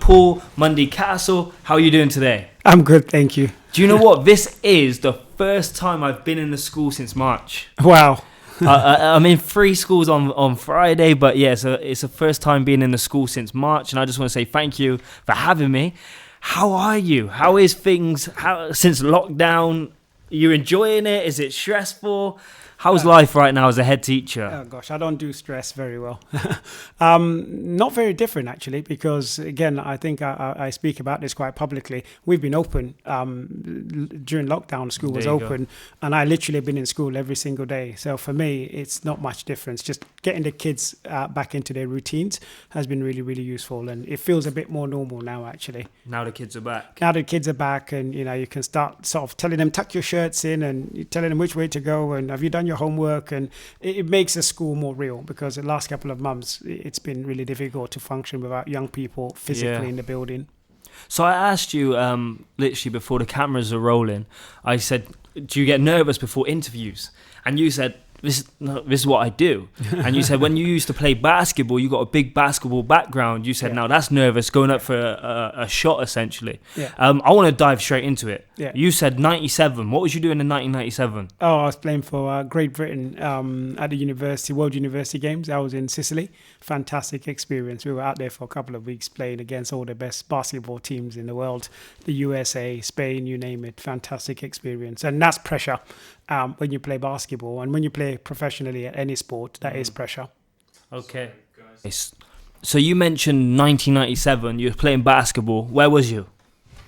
Paul Mundy-Castle, how are you doing today? I'm good, thank you. Do you know what? This is the first time I've been in the school since March. Wow. I'm in 3 schools on Friday, but yeah, it's the first time being in the school since March, and I just want to say thank you for having me. How are you? How is things since lockdown? Are you enjoying it? Is it stressful? How's life right now as a head teacher? Oh gosh, I don't do stress very well. Not very different actually, because again, I think I speak about this quite publicly. We've been open during lockdown. School was open, and I literally have been in school every single day. So for me, it's not much difference. Just getting the kids back into their routines has been really, really useful, and it feels a bit more normal now actually. Now the kids are back. Now the kids are back, and you can start sort of telling them tuck your shirts in, and you're telling them which way to go, and have you done your homework, and it makes the school more real, because the last couple of months it's been really difficult to function without young people physically in the building. So I asked you literally before the cameras are rolling, I said, do you get nervous before interviews? And you said, this is what I do. And you said when you used to play basketball, you got a big basketball background. You said, now that's nervous, going up for a shot essentially. I want to dive straight into it. You said 97. What was you doing in 1997? Oh, I was playing for Great Britain at the World University Games. I was in Sicily. Fantastic experience. We were out there for a couple of weeks playing against all the best basketball teams in the world. The USA, Spain, you name it. Fantastic experience. And that's pressure when you play basketball. And when you play professionally at any sport, that is pressure. Okay. So you mentioned 1997. You were playing basketball. Where was you?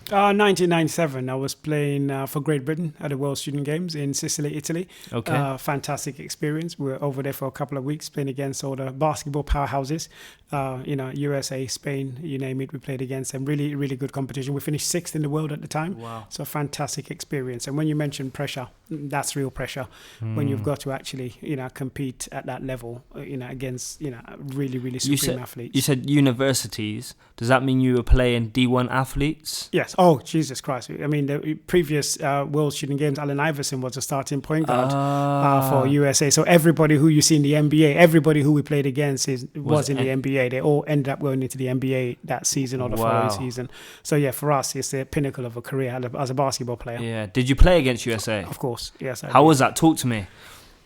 1997, I was playing for Great Britain at the World Student Games in Sicily, Italy. Okay. Fantastic experience. We were over there for a couple of weeks playing against all the basketball powerhouses. USA, Spain, you name it, we played against them. Really, really good competition. We finished 6th in the world at the time. Wow. So fantastic experience. And when you mention pressure, that's real pressure. When you've got to actually, compete at that level, against, really, really supreme athletes. You said universities. Does that mean you were playing D1 athletes? Yes. Oh, Jesus Christ. I mean, the previous World Student Games, Allen Iverson was a starting point guard for USA. So everybody who you see in the NBA, everybody who we played against was in the NBA. They all ended up going into the NBA that season or the following season. So yeah, for us, it's the pinnacle of a career as a basketball player. Yeah. Did you play against USA? Of course. Yes. How was that? Talk to me.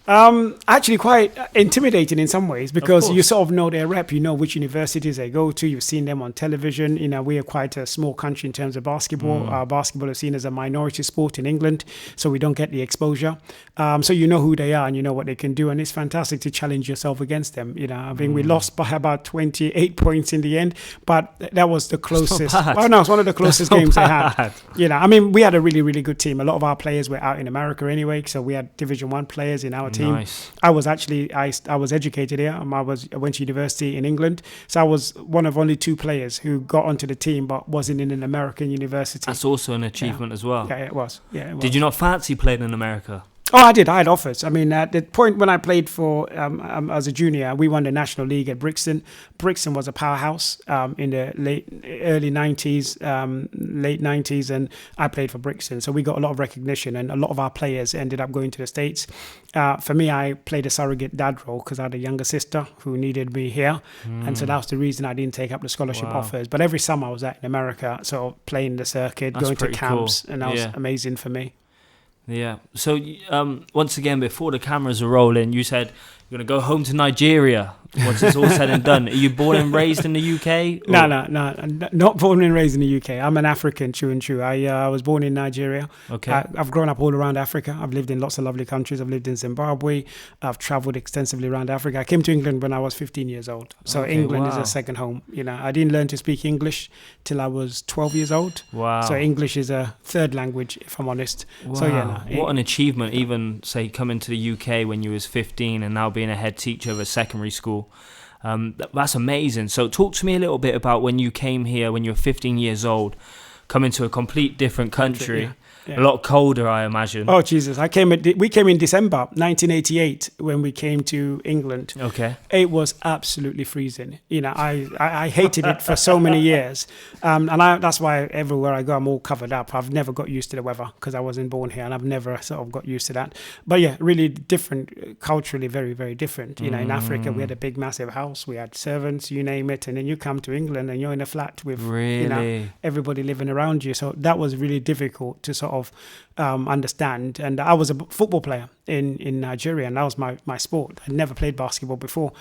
Actually quite intimidating in some ways, because you sort of know their rep, you know which universities they go to, you've seen them on television. We are quite a small country in terms of basketball. Basketball is seen as a minority sport in England, so we don't get the exposure. So you know who they are and you know what they can do, and it's fantastic to challenge yourself against them. I mean, we lost by about 28 points in the end, but that was the closest. Oh no, it's one of the closest games I had. I mean, we had a really, really good team. A lot of our players were out in America anyway, so we had Division 1 players in our team. Nice. I was educated here. I went to university in England, so I was one of only 2 players who got onto the team but wasn't in an American university. That's also an achievement as well. Yeah, it was. Did you not fancy playing in America? Oh, I did. I had offers. I mean, at the point when I played for as a junior, we won the National League at Brixton. Brixton was a powerhouse in the early 90s, late 90s, and I played for Brixton. So we got a lot of recognition, and a lot of our players ended up going to the States. For me, I played a surrogate dad role because I had a younger sister who needed me here. And so that was the reason I didn't take up the scholarship offers. But every summer I was out in America, so playing the circuit, going to camps, and that was amazing for me. Yeah. So once again, before the cameras are rolling, you said You're going to go home to Nigeria once it's all said and done. Are you born and raised in the UK? No, not born and raised in the UK. I'm an African, true and true. I was born in Nigeria. Okay. I've grown up all around Africa. I've lived in lots of lovely countries. I've lived in Zimbabwe. I've traveled extensively around Africa. I came to England when I was 15 years old. So England is a second home. You know, I didn't learn to speak English till I was 12 years old. Wow. So English is a third language, if I'm honest. Wow. So what an achievement, even say coming to the UK when you was 15 and now being a head teacher of a secondary school. That's amazing. So talk to me a little bit about when you came here when you were 15 years old, coming to a complete different country. Yeah. A lot colder, I imagine. Oh, Jesus. We came in December 1988 when we came to England. Okay. It was absolutely freezing. You know, I hated it for so many years. That's why everywhere I go, I'm all covered up. I've never got used to the weather because I wasn't born here and I've never sort of got used to that. But yeah, really different, culturally very, very different. You know, in Africa, we had a big, massive house. We had servants, you name it. And then you come to England and you're in a flat with everybody living around you. So that was really difficult to sort of understand. And I was a football player in Nigeria, and that was my sport. I'd never played basketball before.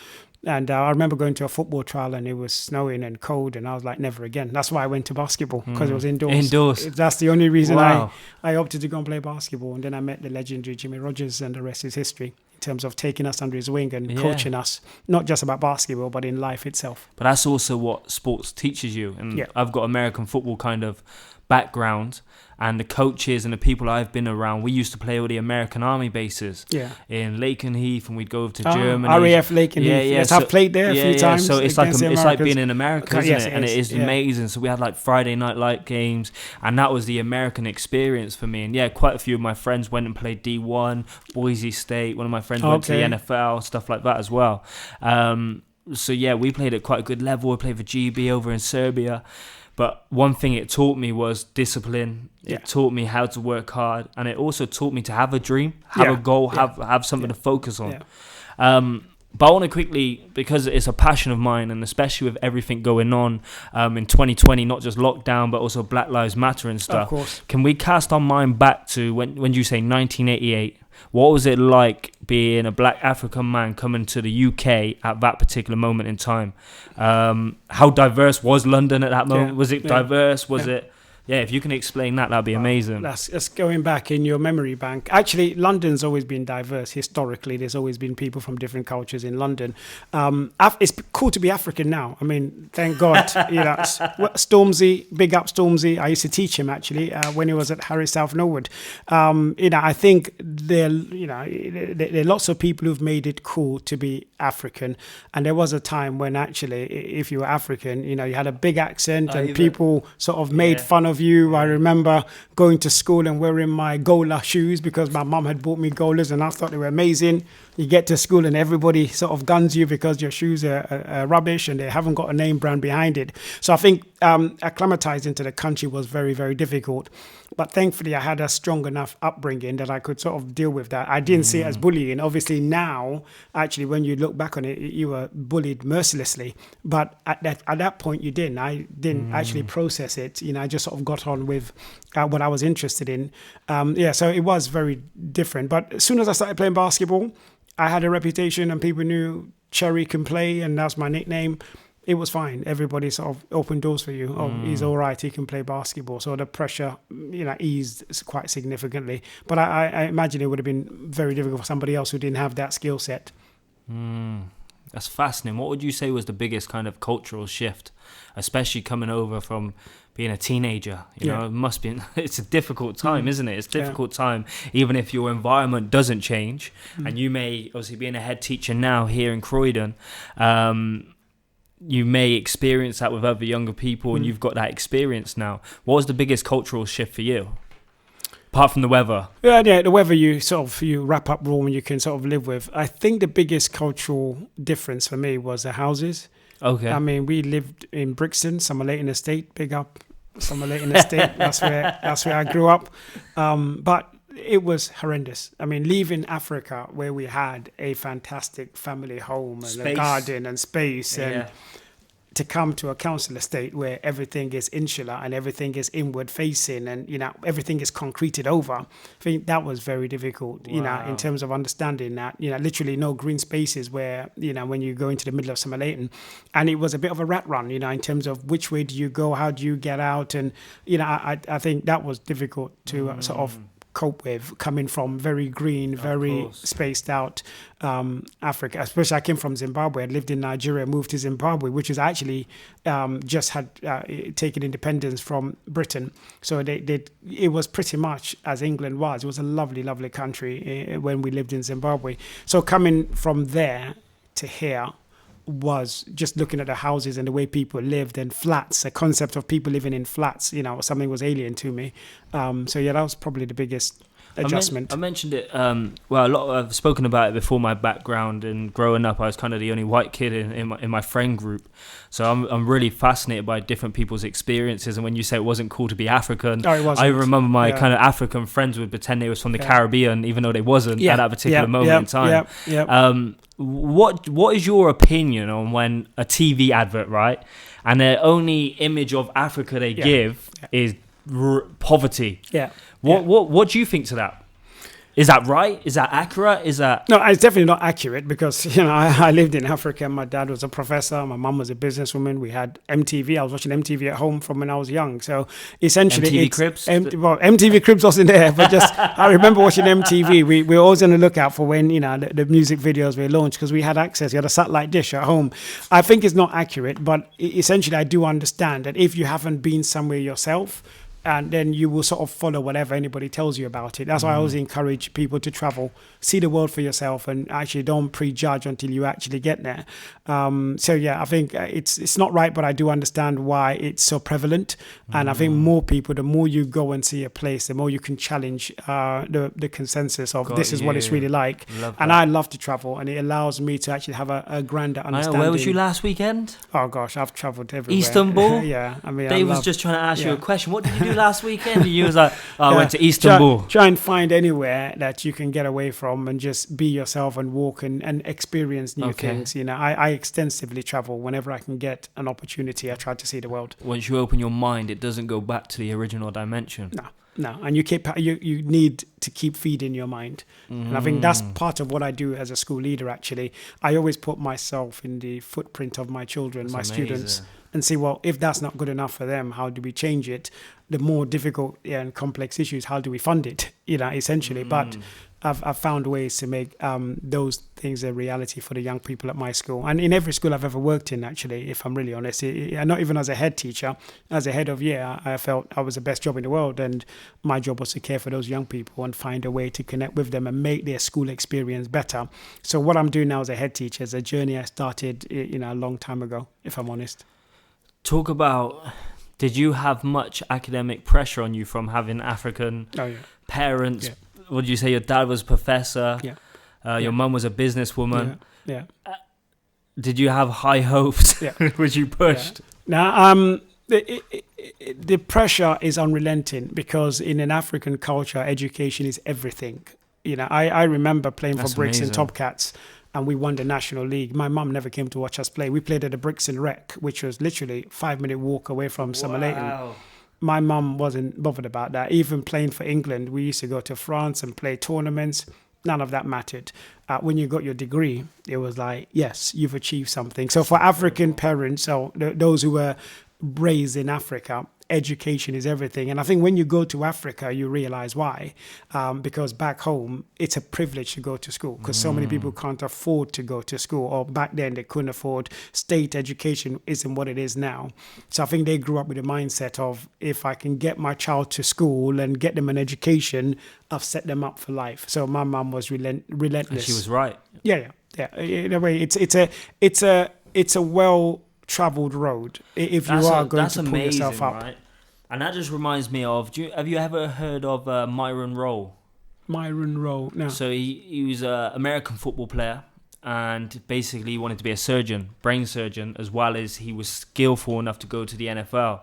And I remember going to a football trial and it was snowing and cold and I was like, never again. That's why I went to basketball, because it was indoors. That's the only reason I opted to go and play basketball. And then I met the legendary Jimmy Rogers, and the rest is history in terms of taking us under his wing and coaching us, not just about basketball, but in life itself. But that's also what sports teaches you. And I've got American football kind of background, and the coaches and the people I've been around, we used to play all the American Army bases in Lakenheath, and we'd go over to Germany. RAF Lakenheath. Yes, I've played there a few times. So it's like being in America, isn't it? And it is amazing. So we had like Friday night light games, and that was the American experience for me. And quite a few of my friends went and played D1, Boise State. One of my friends went to the NFL, stuff like that as well. So we played at quite a good level. We played for GB over in Serbia. But one thing it taught me was discipline. It taught me how to work hard, and it also taught me to have a dream, have a goal, have something to focus on. But I want to quickly, because it's a passion of mine, and especially with everything going on in 2020, not just lockdown, but also Black Lives Matter and stuff. Of course. Can we cast our mind back to when you say 1988? What was it like being a black African man coming to the UK at that particular moment in time? How diverse was London at that moment? Was it diverse? Was it... Yeah, if you can explain that, that'd be amazing. That's going back in your memory bank. Actually, London's always been diverse. Historically, there's always been people from different cultures in London. It's cool to be African now. I mean, thank God. Stormzy, big up Stormzy. I used to teach him, actually, when he was at Harry South Norwood. I think there are lots of people who've made it cool to be African. And there was a time when, actually, if you were African, you had a big accent and people sort of made fun of you. I remember going to school and wearing my Gola shoes because my mum had bought me Golas and I thought they were amazing. You get to school and everybody sort of guns you because your shoes are rubbish and they haven't got a name brand behind it. So I think acclimatizing to the country was very, very difficult. But thankfully, I had a strong enough upbringing that I could sort of deal with that. I didn't see it as bullying. Obviously, now, actually, when you look back on it, you were bullied mercilessly. But at that point, you didn't. I didn't actually process it. I just sort of got on with what I was interested in. So it was very different. But as soon as I started playing basketball, I had a reputation and people knew Cherry can play, and that's my nickname. It was fine. Everybody sort of opened doors for you. Oh, he's all right. He can play basketball. So the pressure, eased quite significantly. But I imagine it would have been very difficult for somebody else who didn't have that skill set. That's fascinating. What would you say was the biggest kind of cultural shift, especially coming over from being a teenager? It must be. It's a difficult time, isn't it? It's a difficult time, even if your environment doesn't change. And you may, obviously, being a head teacher now here in Croydon, you may experience that with other younger people, and you've got that experience now. What was the biggest cultural shift for you, apart from the weather? The weather you wrap up warm and you can sort of live with. I think the biggest cultural difference for me was the houses. Okay. I mean, we lived in Brixton, Summer Leighton Estate. Big up Summer Leighton Estate. That's where I grew up. But it was horrendous. I mean, leaving Africa, where we had a fantastic family home and a garden and space, and to come to a council estate where everything is insular and everything is inward facing and, everything is concreted over, I think that was very difficult, in terms of understanding that, literally no green spaces where, when you go into the middle of Summer Leighton. And it was a bit of a rat run, in terms of which way do you go, how do you get out? And, I think that was difficult to sort of cope with, coming from very green, very spaced out Africa. Especially I came from Zimbabwe. I lived in Nigeria, moved to Zimbabwe, which is actually just had taken independence from Britain. So it was pretty much as England was. It was a lovely, lovely country when we lived in Zimbabwe. So coming from there to here was just looking at the houses and the way people lived and flats, the concept of people living in flats, something was alien to me. So yeah, that was probably the biggest adjustment. I mentioned it, I've spoken about it before, my background, and growing up I was kind of the only white kid in my friend group. So I'm really fascinated by different people's experiences. And when you say it wasn't cool to be African, I remember my kind of African friends would pretend they was from the Caribbean, even though they wasn't at that particular moment in time. What is your opinion on when a TV advert, right, and the only image of Africa they give is poverty? What do you think to that? Is that right? Is that accurate? No, it's definitely not accurate because, I lived in Africa. My dad was a professor. My mum was a businesswoman. We had MTV. I was watching MTV at home from when I was young. So essentially... MTV Cribs? MTV Cribs wasn't there, but just I remember watching MTV. We were always on the lookout for when, the music videos were launched because we had access. We had a satellite dish at home. I think it's not accurate, but essentially I do understand that if you haven't been somewhere yourself, and then you will sort of follow whatever anybody tells you about it. That's why I always encourage people to travel, see the world for yourself, and actually don't prejudge until you actually get there. I think it's not right, but I do understand why it's so prevalent. And I think more people, the more you go and see a place, the more you can challenge the consensus of this is what it's really like. And I love to travel, and it allows me to actually have a grander understanding. Where was you last weekend? Oh gosh, I've traveled everywhere. Istanbul? Yeah. I mean, Dave was just trying to ask you a question. What did you do last weekend? And you was like, I went to Istanbul. Try and find anywhere that you can get away from and just be yourself and walk and experience new things. I extensively travel whenever I can get an opportunity. I try to see the world. Once you open your mind, it doesn't go back to the original dimension. No, and you need to keep feeding your mind. And I think that's part of what I do as a school leader. Actually, I always put myself in the footprint of my children, my students, and see, well, if that's not good enough for them, how do we change it? The more difficult and complex issues, how do we fund it? Essentially. But I've found ways to make those things a reality for the young people at my school. And in every school I've ever worked in, actually, if I'm really honest, not even as a head teacher, as a head of year, I felt I was the best job in the world. And my job was to care for those young people and find a way to connect with them and make their school experience better. So what I'm doing now as a head teacher is a journey I started, a long time ago, if I'm honest. Talk about, did you have much academic pressure on you from having African parents? Yeah. What did you say? Your dad was a professor. Your mum was a businesswoman. Did you have high hopes? Which you pushed? Now, the pressure is unrelenting because in an African culture, education is everything. I remember playing for Bricks and Top Cats, and we won the National League. My mum never came to watch us play. We played at the Bricks and Rec, which was literally 5-minute walk away from Summer Leighton. My mum wasn't bothered about that. Even playing for England, we used to go to France and play tournaments. None of that mattered. When you got your degree, it was like, yes, you've achieved something. So for African parents, or those who were raised in Africa, education is everything. And I think when you go to Africa, you realize why. Because back home, it's a privilege to go to school because so many people can't afford to go to school, or back then they couldn't afford. State education isn't what it is now. So I think they grew up with a mindset of, if I can get my child to school and get them an education, I've set them up for life. So my mum was relentless. And she was right. Yeah. In a way, it's a well-traveled road if you are going to pull yourself up. Right? And that just reminds me of, have you ever heard of Myron Rolle? Myron Rolle, no. So he was an American football player, and basically he wanted to be a surgeon, brain surgeon, as well as he was skillful enough to go to the NFL.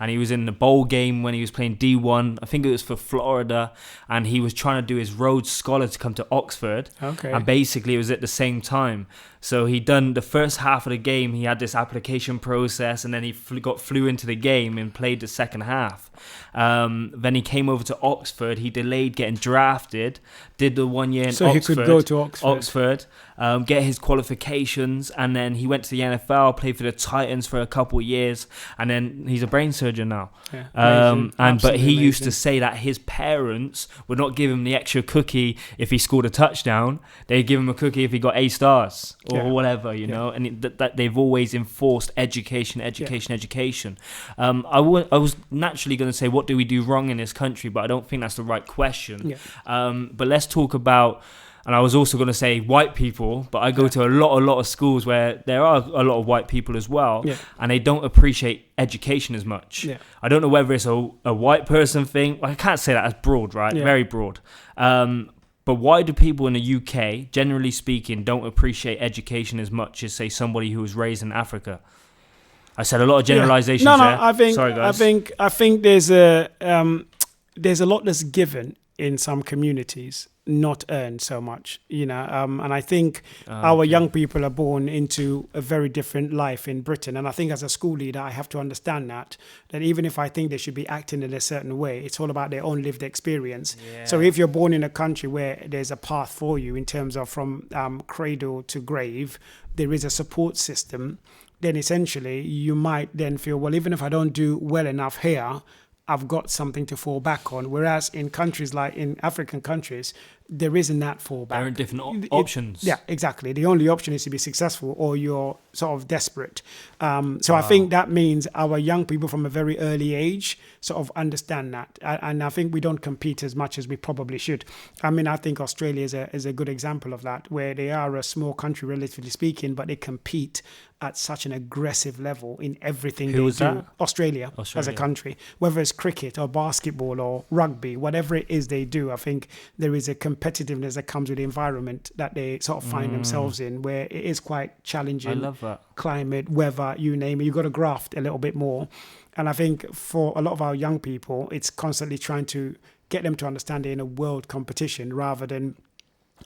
And he was in the bowl game when he was playing D1. I think it was for Florida. And he was trying to do his Rhodes Scholar to come to Oxford. Okay. And basically it was at the same time. So he done the first half of the game. He had this application process, and then he flew into the game and played the second half. Then he came over to Oxford. He delayed getting drafted. Did the 1 year in Oxford. So he could go to Oxford, get his qualifications, and then he went to the NFL, played for the Titans for a couple of years, and then he's a brain surgeon now. Yeah, but he used to say that his parents would not give him the extra cookie if he scored a touchdown. They'd give him a cookie if he got A stars or whatever, you know. And that they've always enforced education. I was naturally going to say, what do we do wrong in this country? But I don't think that's the right question. But let's talk about, and I was also going to say white people, but I go to a lot of schools where there are a lot of white people as well, and they don't appreciate education as much. I don't know whether it's a white person thing. I can't say that as broad, right? Very broad. But why do people in the UK, generally speaking, don't appreciate education as much as, say, somebody who was raised in Africa? I said a lot of generalizations there. I think, sorry, guys. I think there's a lot that's given in some communities, not earned so much, you know. And I think our young people are born into a very different life in Britain. And I think as a school leader, I have to understand that even if I think they should be acting in a certain way, it's all about their own lived experience. So if you're born in a country where there's a path for you in terms of from cradle to grave, there is a support system, then essentially you might then feel, well, even if I don't do well enough here, I've got something to fall back on. Whereas in countries like in African countries, there isn't that fallback. There are different options. Yeah, exactly. The only option is to be successful or you're sort of desperate. I think that means our young people from a very early age sort of understand that. And I think we don't compete as much as we probably should. I mean, I think Australia is a good example of that, where they are a small country, relatively speaking, but they compete at such an aggressive level in everything they do. That? Australia as a country, whether it's cricket or basketball or rugby, whatever it is they do, I think there is a competitiveness that comes with the environment that they sort of find themselves in, where it is quite challenging. I love that. Climate, weather, you name it, you've got to graft a little bit more. And I think for a lot of our young people, it's constantly trying to get them to understand they're in a world competition rather than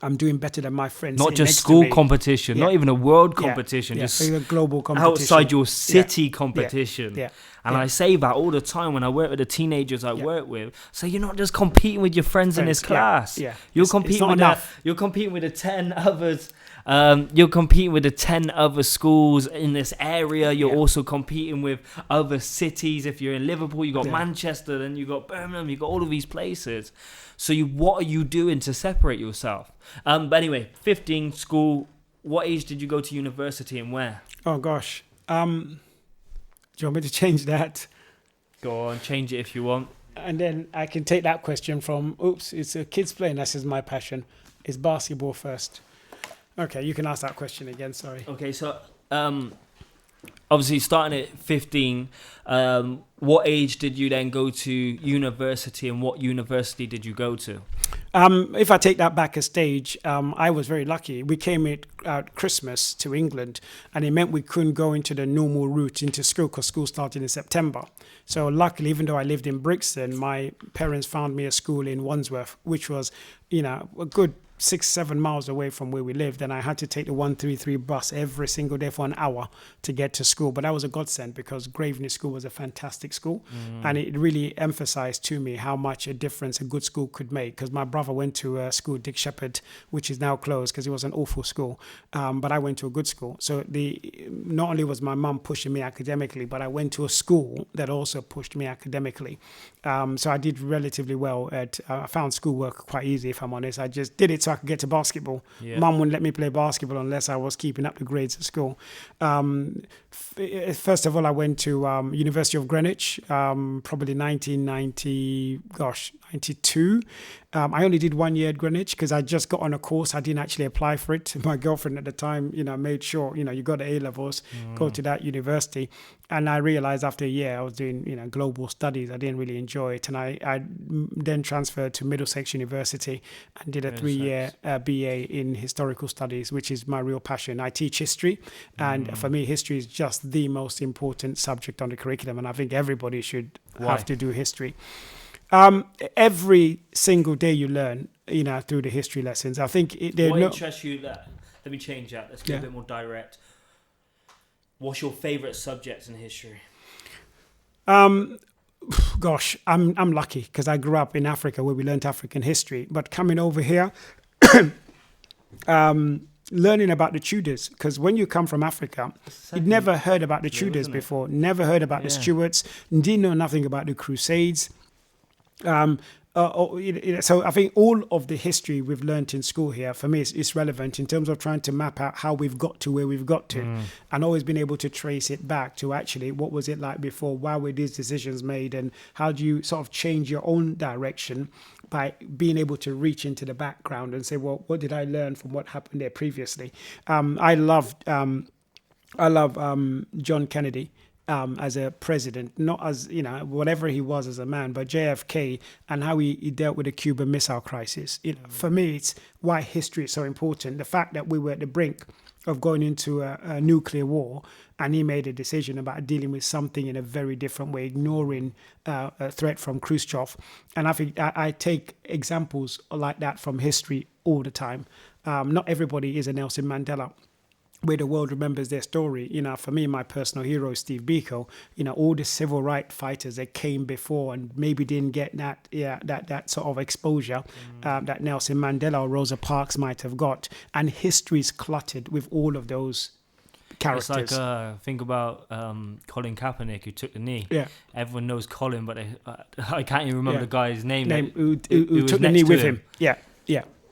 I'm doing better than my friends. Not just school competition, not even a world competition, just a global competition. Outside your city competition. And I say that all the time when I work with the teenagers I work with. So you're not just competing with your friends in this class. You're competing with the 10 others. You're competing with the 10 other schools in this area. You're also competing with other cities. If you're in Liverpool, you got Manchester, then you got Birmingham, you got all of these places. So what are you doing to separate yourself? But anyway, 15, school. What age did you go to university and where? Oh gosh. Do you want me to change that? Go on, change it if you want. And then I can take that question from, it's a kids playing. This is my passion. Is basketball first? Okay, you can ask that question again, sorry. Okay, so obviously starting at 15, what age did you then go to university and what university did you go to? If I take that back a stage, I was very lucky. We came at Christmas to England, and it meant we couldn't go into the normal route into school because school started in September. So luckily, even though I lived in Brixton, my parents found me a school in Wandsworth, which was, a good 6-7 miles away from where we lived, and I had to take the 133 bus every single day for an hour to get to school. But that was a godsend because Graveney School was a fantastic school, and it really emphasized to me how much a difference a good school could make. Because my brother went to a school, Dick Shepherd, which is now closed because it was an awful school, but I went to a good school. So not only was my mum pushing me academically, but I went to a school that also pushed me academically. So I did relatively well I found schoolwork quite easy, if I'm honest. I just did it so I could get to basketball. Mum wouldn't let me play basketball unless I was keeping up the grades at school. First of all, I went to University of Greenwich, probably 92. I only did 1 year at Greenwich because I just got on a course. I didn't actually apply for it. My girlfriend at the time, made sure, you got the A-levels, go to that university. And I realized after a year I was doing, global studies. I didn't really enjoy it. And I then transferred to Middlesex University and did a 3-year BA in historical studies, which is my real passion. I teach history. And for me, history is just the most important subject on the curriculum. And I think everybody should have to do history. Every single day you learn, through the history lessons. I think what interests you let me change that. Let's be a bit more direct. What's your favourite subject in history? Gosh, I'm lucky because I grew up in Africa where we learned African history. But coming over here, learning about the Tudors, because when you come from Africa, you'd never heard about the Tudors before, never heard about the Stuarts, didn't know nothing about the Crusades. So I think all of the history we've learned in school here, for me, is relevant in terms of trying to map out how we've got to where we've got to, and always been able to trace it back to actually what was it like before, why were these decisions made, and how do you sort of change your own direction by being able to reach into the background and say, well, what did I learn from what happened there previously? I love John Kennedy. As a president, not as, whatever he was as a man, but JFK and how he dealt with the Cuban Missile Crisis. For me, it's why history is so important. The fact that we were at the brink of going into a nuclear war, and he made a decision about dealing with something in a very different way, ignoring a threat from Khrushchev. And I think I take examples like that from history all the time. Not everybody is a Nelson Mandela, where the world remembers their story. For me, my personal hero is Steve Biko. All the civil rights fighters that came before and maybe didn't get that sort of exposure that Nelson Mandela or Rosa Parks might have got. And history is cluttered with all of those characters. It's like, think about Colin Kaepernick, who took the knee. Yeah. Everyone knows Colin, but I can't even remember the guy's name. Who took the knee with him. Yeah.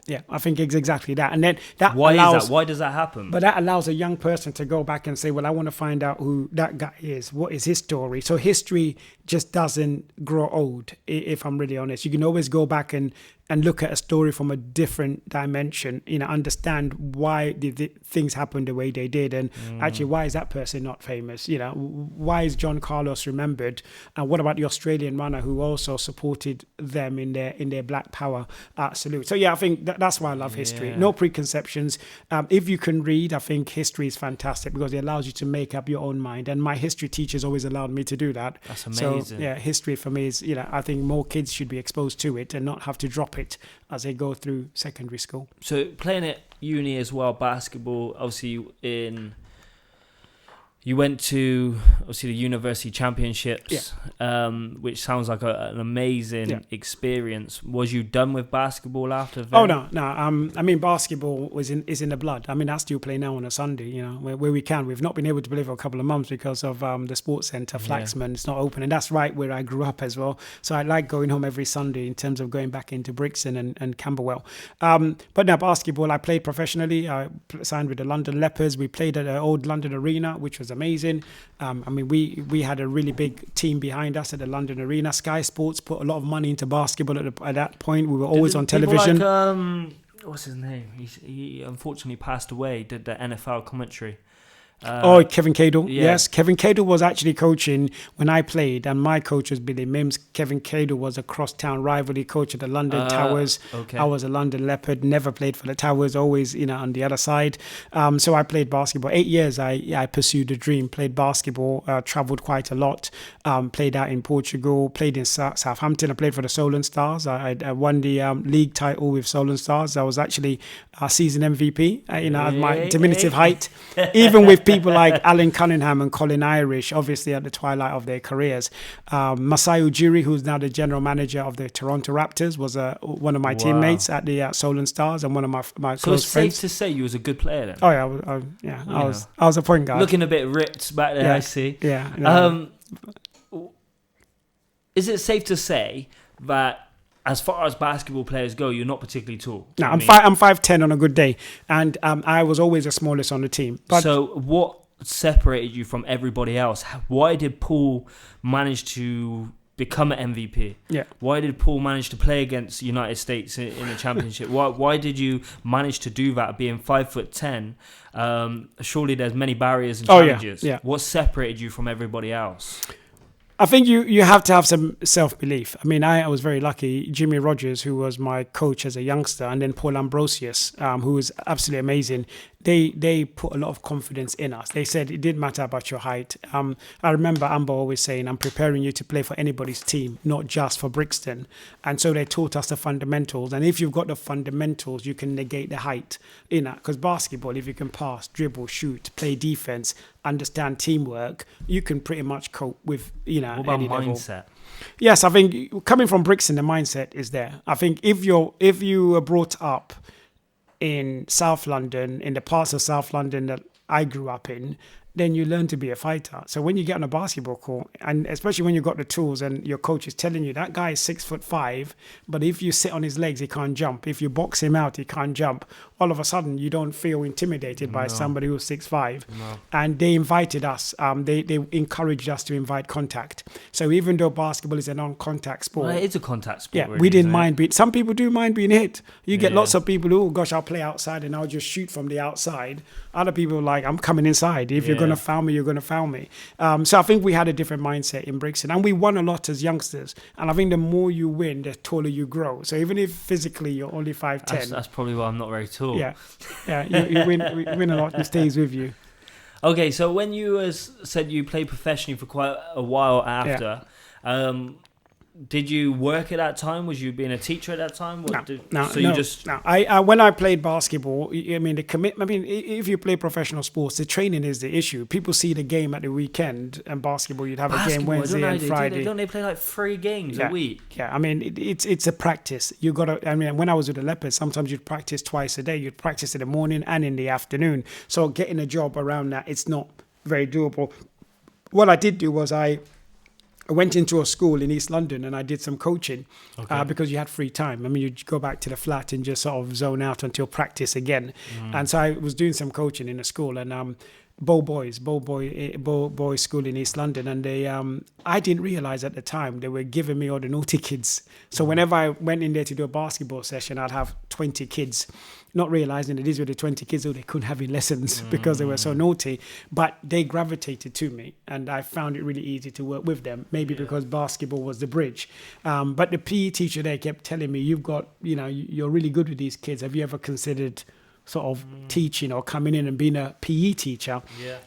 Yeah, I think it's exactly that. And then Why does that happen? But that allows a young person to go back and say, well, I want to find out who that guy is. What is his story? So history just doesn't grow old, if I'm really honest. You can always go back and look at a story from a different dimension, understand why did things happen the way they did, and actually why is that person not famous? Why is John Carlos remembered? And what about the Australian runner who also supported them in their Black Power salute? So yeah, I think that's why I love history. No preconceptions. If you can read, I think history is fantastic because it allows you to make up your own mind. And my history teachers always allowed me to do that. That's amazing. So yeah, history for me is, I think more kids should be exposed to it and not have to drop it as they go through secondary school. So playing at uni as well, basketball, obviously you went to obviously the university championships, which sounds like an amazing experience. Was you done with basketball after that? Oh no. I mean, basketball is in the blood. I mean, I still play now on a Sunday. Where we can. We've not been able to play for a couple of months because of the sports centre, Flaxman. It's not open, and that's right where I grew up as well. So I like going home every Sunday in terms of going back into Brixton and Camberwell. But now basketball, I played professionally. I signed with the London Leopards. We played at the old London Arena, which was amazing. We had a really big team behind us at the London Arena. Sky Sports put a lot of money into basketball at that point. We were always on television. Like, what's his name? He unfortunately passed away. Did the NFL commentary. Kevin Cadle. Yeah. Yes, Kevin Cadle was actually coaching when I played, and my coach was Billy Mims. Kevin Cadle was a crosstown rivalry coach at the London Towers. Okay. I was a London Leopard, never played for the Towers, always on the other side. So I played basketball. 8 years I pursued a dream, played basketball, travelled quite a lot, played out in Portugal, played in Southampton. I played for the Solent Stars. I won the league title with Solent Stars. I was actually a season MVP, at my diminutive height, even with people like Alan Cunningham and Colin Irish, obviously at the twilight of their careers. Masai Ujiri, who's now the general manager of the Toronto Raptors, was one of my teammates at the Solent Stars and one of my close friends. So it's safe to say you was a good player then? Oh yeah, I was a point guard. Looking a bit ripped back there, I see. Yeah. No. Is it safe to say that as far as basketball players go, you're not particularly tall? No, I'm 5'10" on a good day, and I was always the smallest on the team. But so what separated you from everybody else? Why did Paul manage to become an MVP? Yeah. Why did Paul manage to play against United States in the championship? Why did you manage to do that, being 5'10"? Surely there's many barriers and challenges. Yeah. What separated you from everybody else? I think you have to have some self-belief. I mean, I was very lucky. Jimmy Rogers, who was my coach as a youngster, and then Paul Ambrosius, who was absolutely amazing. they put a lot of confidence in us. They said it didn't matter about your height. I remember Amber always saying, I'm preparing you to play for anybody's team, not just for Brixton. And so they taught us the fundamentals. And if you've got the fundamentals, you can negate the height. Because basketball, if you can pass, dribble, shoot, play defense, understand teamwork, you can pretty much cope with, what about any mindset? level. Yes, I think coming from Brixton, the mindset is there. I think if you were brought up in South London, in the parts of South London that I grew up in, then you learn to be a fighter. So when you get on a basketball court, and especially when you've got the tools and your coach is telling you that guy is 6'5", but if you sit on his legs, he can't jump. If you box him out, he can't jump. All of a sudden, you don't feel intimidated by somebody who's 6'5". No. And they invited us, they encouraged us to invite contact. So even though basketball is a non-contact sport. Well, it's a contact sport. Yeah, really, we didn't mind being, some people do mind being hit. You get Yeah. lots of people who, oh gosh, I'll play outside and I'll just shoot from the outside. Other people are like, I'm coming inside. If you're going to foul me, you're going to foul me. So I think we had a different mindset in Brixton, and we won a lot as youngsters. And I think the more you win, the taller you grow. So even if physically you're only 5'10", that's probably why I'm not very tall. yeah, you win a lot. It stays with you. Okay, so when you said you played professionally for quite a while after, did you work at that time? Was you being a teacher at that time? No. When I played basketball, I mean, the commitment. I mean, if you play professional sports, the training is the issue. People see the game at the weekend, and basketball, you'd have a game Wednesday and Friday. Don't they play like 3 games a week? Yeah, I mean, it's a practice. You got to. I mean, when I was with the Leopards, sometimes you'd practice twice a day. You'd practice in the morning and in the afternoon. So getting a job around that, it's not very doable. What I did do was I went into a school in East London and I did some coaching because you had free time. I mean, you'd go back to the flat and just sort of zone out until practice again. And so I was doing some coaching in a school, and Boys School in East London, and they I didn't realize at the time they were giving me all the naughty kids. So whenever I went in there to do a basketball session, I'd have 20 kids, not realizing that these were the 20 kids who they couldn't have in lessons because they were so naughty. But they gravitated to me, and I found it really easy to work with them, maybe because basketball was the bridge. But the PE teacher there kept telling me, you're really good with these kids. Have you ever considered sort of teaching or coming in and being a PE teacher?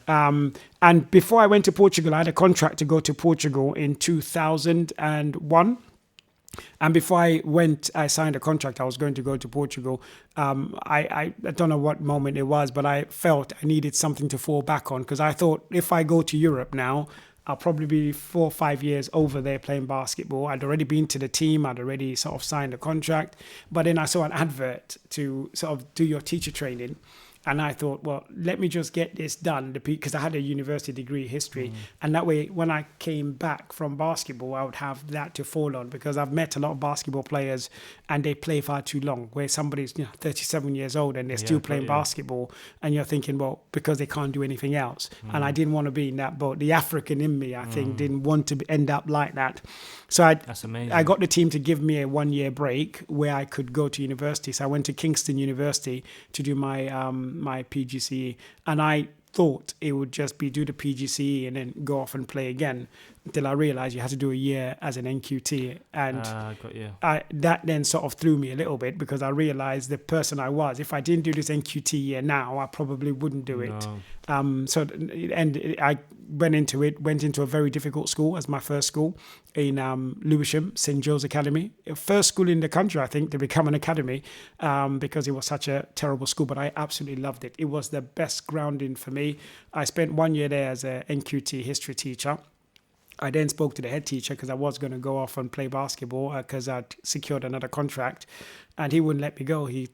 And before I went to Portugal, I had a contract to go to Portugal in 2001. And before I signed a contract, I was going to go to Portugal. I don't know what moment it was, but I felt I needed something to fall back on, because I thought if I go to Europe now, I'll probably be 4 or 5 years over there playing basketball. I'd already been to the team. I'd already sort of signed a contract. But then I saw an advert to sort of do your teacher training. And I thought, well, let me just get this done, because I had a university degree in history. And that way, when I came back from basketball, I would have that to fall on, because I've met a lot of basketball players and they play far too long, where somebody's 37 years old and they're still playing basketball. And you're thinking, well, because they can't do anything else. And I didn't want to be in that boat. The African in me, I think, didn't want to end up like that. So That's amazing. I got the team to give me a 1-year break where I could go to university. So I went to Kingston University to do my my PGCE, and I thought it would just be do the PGCE and then go off and play again, until I realized you had to do a year as an NQT, and that then sort of threw me a little bit, because I realized the person I was, if I didn't do this NQT year now, I probably wouldn't do it. I went into a very difficult school as my first school in Lewisham, St. Joe's Academy. First school in the country, I think, to become an academy, because it was such a terrible school, but I absolutely loved it. It was the best grounding for me. I spent 1 year there as a NQT history teacher. I then spoke to the head teacher, because I was going to go off and play basketball, because I'd secured another contract, and he wouldn't let me go. He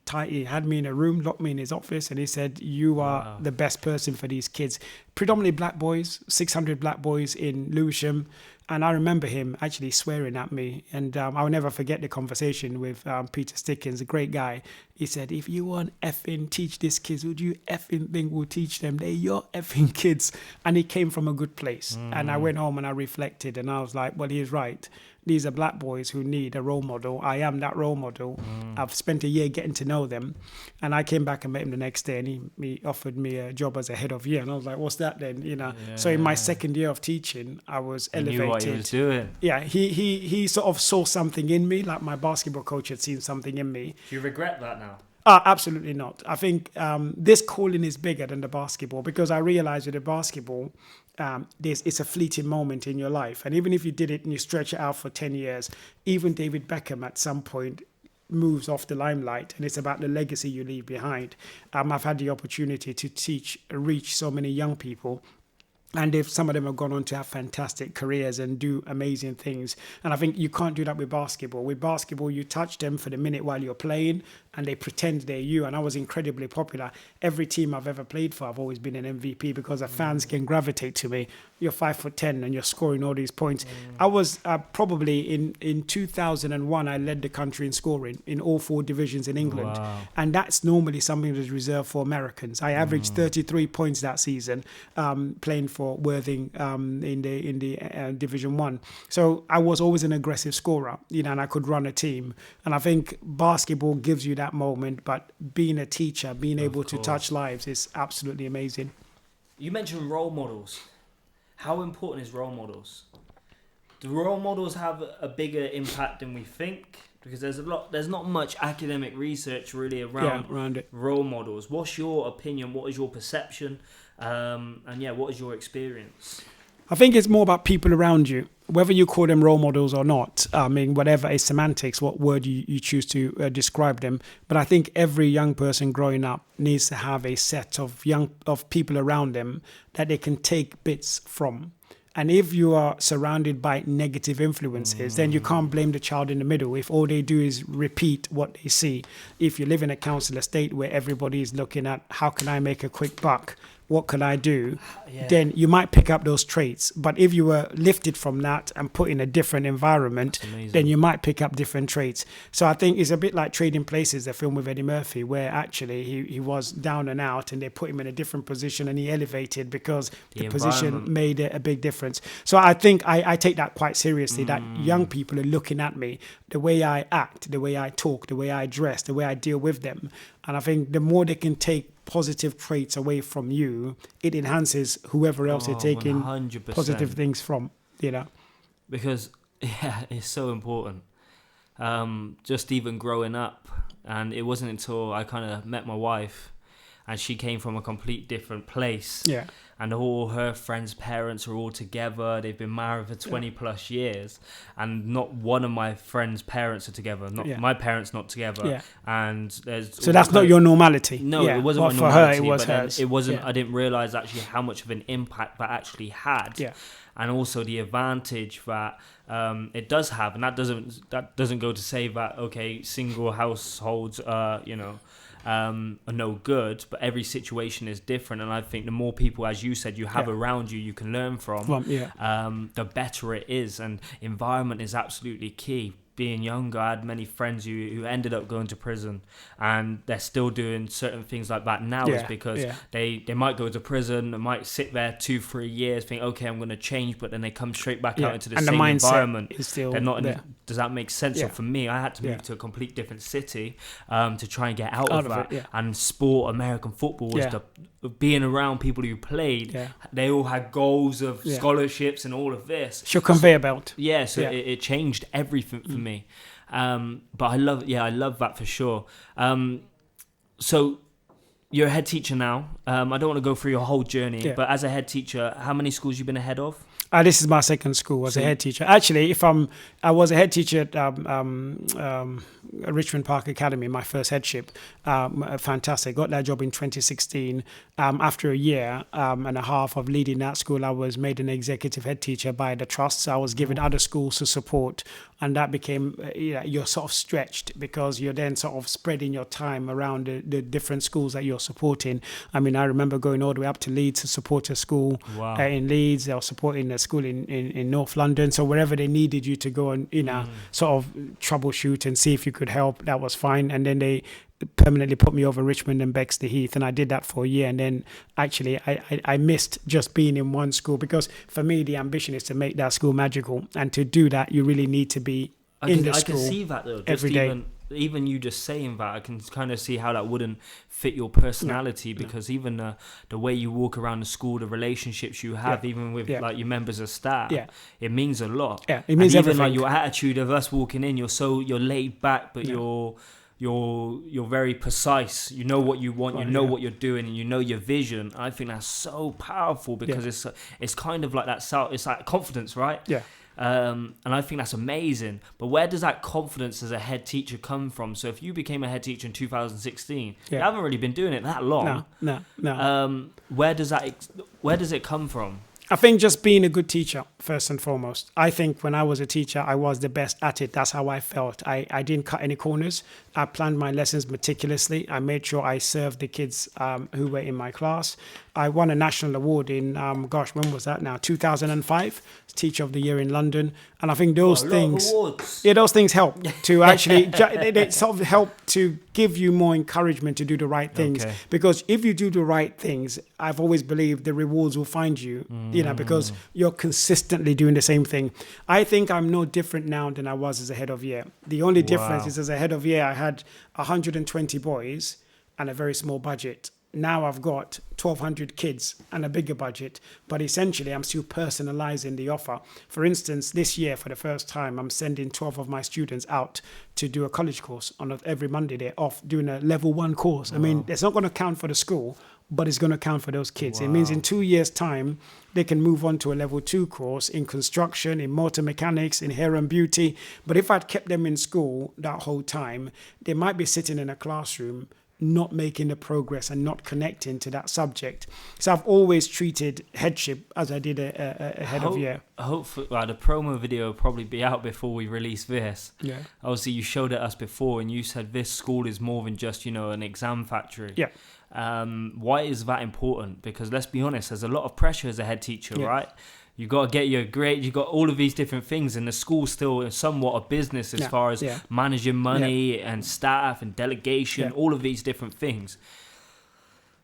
had me in a room, locked me in his office, and he said, you are the best person for these kids. Predominantly black boys, 600 black boys in Lewisham. And I remember him actually swearing at me. And I'll never forget the conversation with Peter Stickins, a great guy. He said, if you want effing teach these kids, would you effing think we'll teach them? They're your effing kids. And he came from a good place. And I went home and I reflected, and I was like, well, he's right. These are black boys who need a role model. I am that role model. I've spent a year getting to know them. And I came back and met him the next day, and he offered me a job as a head of year. And I was like, what's that then? So in my second year of teaching, I was elevated. Knew what he was doing. Yeah, he sort of saw something in me, like my basketball coach had seen something in me. Do you regret that now? Absolutely not. I think this calling is bigger than the basketball, because I realize with the basketball, it's a fleeting moment in your life. And even if you did it and you stretch it out for 10 years, even David Beckham at some point moves off the limelight, and it's about the legacy you leave behind. I've had the opportunity to reach so many young people, and if some of them have gone on to have fantastic careers and do amazing things. And I think you can't do that with basketball. With basketball, you touch them for the minute while you're playing, and they pretend they're you. And I was incredibly popular. Every team I've ever played for, I've always been an MVP, because the fans can gravitate to me. You're 5'10" and you're scoring all these points. I was probably in 2001, I led the country in scoring in all 4 divisions in England. Wow. And that's normally something that's reserved for Americans. I averaged 33 points that season, playing for Worthing in the Division 1. So I was always an aggressive scorer, and I could run a team. And I think basketball gives you that moment, but being a teacher, being able to touch lives is absolutely amazing. You mentioned role models. How important is role models? Do role models have a bigger impact than we think? Because there's not much academic research really around it. Role models. What's your opinion? What is your perception? What is your experience? I think it's more about people around you, whether you call them role models or not. I mean, whatever is semantics, what word you choose to describe them. But I think every young person growing up needs to have a set of people around them that they can take bits from. And if you are surrounded by negative influences, then you can't blame the child in the middle if all they do is repeat what they see. If you live in a council estate where everybody is looking at how can I make a quick buck, what can I do, then you might pick up those traits. But if you were lifted from that and put in a different environment, then you might pick up different traits. So I think it's a bit like Trading Places, the film with Eddie Murphy, where actually he was down and out and they put him in a different position and he elevated because the position made a big difference. So I think I take that quite seriously, that young people are looking at me, the way I act, the way I talk, the way I dress, the way I deal with them. And I think the more they can take positive traits away from you, it enhances whoever else you're taking 100%. Positive things from, Because, it's so important. Just even growing up, and it wasn't until I kind of met my wife, and she came from a complete different place. Yeah. And all her friends' parents are all together. They've been married for 20 plus years. And not one of my friends' parents are together. My parents not together. Yeah. And so that's not your normality. No, it wasn't my for normality. Her, it was hers. It wasn't. I didn't realize actually how much of an impact that actually had. Yeah. And also the advantage that it does have. And that doesn't go to say that, single households are no good, but every situation is different. And I think the more people, as you said, you have around you can learn from, the better it is. And environment is absolutely key. Being younger, I had many friends who ended up going to prison, and they're still doing certain things like that now. Is because they might go to prison, they might sit there 2-3 years, think, okay, I'm going to change, but then they come straight back out into the same environment. Is still they're not there. Does that make sense? So for me, I had to move to a complete different city to try and get out of that. And American football was being around people who played. They all had goals of scholarships and all of this. It's your conveyor belt. It changed everything for me. But I love that for sure. So you're a head teacher now. I don't want to go through your whole journey, but as a head teacher, how many schools you been ahead of? This is my second school as a head teacher. Actually, I was a head teacher at Richmond Park Academy, my first headship. Fantastic. Got that job in 2016. After a year and a half of leading that school, I was made an executive head teacher by the trust. So I was given other schools to support. And that became, you're sort of stretched because you're then sort of spreading your time around the different schools that you're supporting. I mean, I remember going all the way up to Leeds to support a school in Leeds. I was supporting a school in North London. So wherever they needed you to go and, sort of troubleshoot and see if you could help, that was fine. And then they permanently put me over Richmond and Bexley Heath, and I did that for a year. And then actually I missed just being in one school, because for me the ambition is to make that school magical, and to do that you really need to be in the school. I can see that though, every day. Even you just saying that, I can kind of see how that wouldn't fit your personality, because even the way you walk around the school, the relationships you have, even with like your members of staff, it means a lot. It means and everything. Even like your attitude of us walking in, you're laid back, but you're you're very precise. You know what you want. You know what you're doing, and you know your vision. I think that's so powerful because it's kind of like that. It's like confidence, right? Yeah. And I think that's amazing. But where does that confidence as a head teacher come from? So if you became a head teacher in 2016, you haven't really been doing it that long. No. Where does it come from? I think just being a good teacher, first and foremost. I think when I was a teacher, I was the best at it. That's how I felt. I didn't cut any corners. I planned my lessons meticulously. I made sure I served the kids who were in my class. I won a national award in, when was that now? 2005, Teacher of the Year in London. And I think those things help to actually, they sort of help to give you more encouragement to do the right things. Okay. Because if you do the right things, I've always believed the rewards will find you, because you're consistently doing the same thing. I think I'm no different now than I was as a head of year. The only difference is as a head of year, I had 120 boys and a very small budget. Now I've got 1,200 kids and a bigger budget, but essentially I'm still personalizing the offer. For instance, this year, for the first time, I'm sending 12 of my students out to do a college course. Every Monday they're off doing a level 1 course. Wow. I mean, it's not going to count for the school, but it's going to count for those kids. Wow. It means in 2 years' time, they can move on to a level 2 course in construction, in motor mechanics, in hair and beauty. But if I'd kept them in school that whole time, they might be sitting in a classroom not making the progress and not connecting to that subject. So I've always treated headship as I did a head of year. Hopefully, the promo video will probably be out before we release this. Yeah. Obviously, you showed it us before, and you said this school is more than just, an exam factory. Yeah. Why is that important? Because let's be honest, there's a lot of pressure as a head teacher, right? You've got to get your grade. You've got all of these different things, and the school's still somewhat a business as far as managing money and staff and delegation, all of these different things.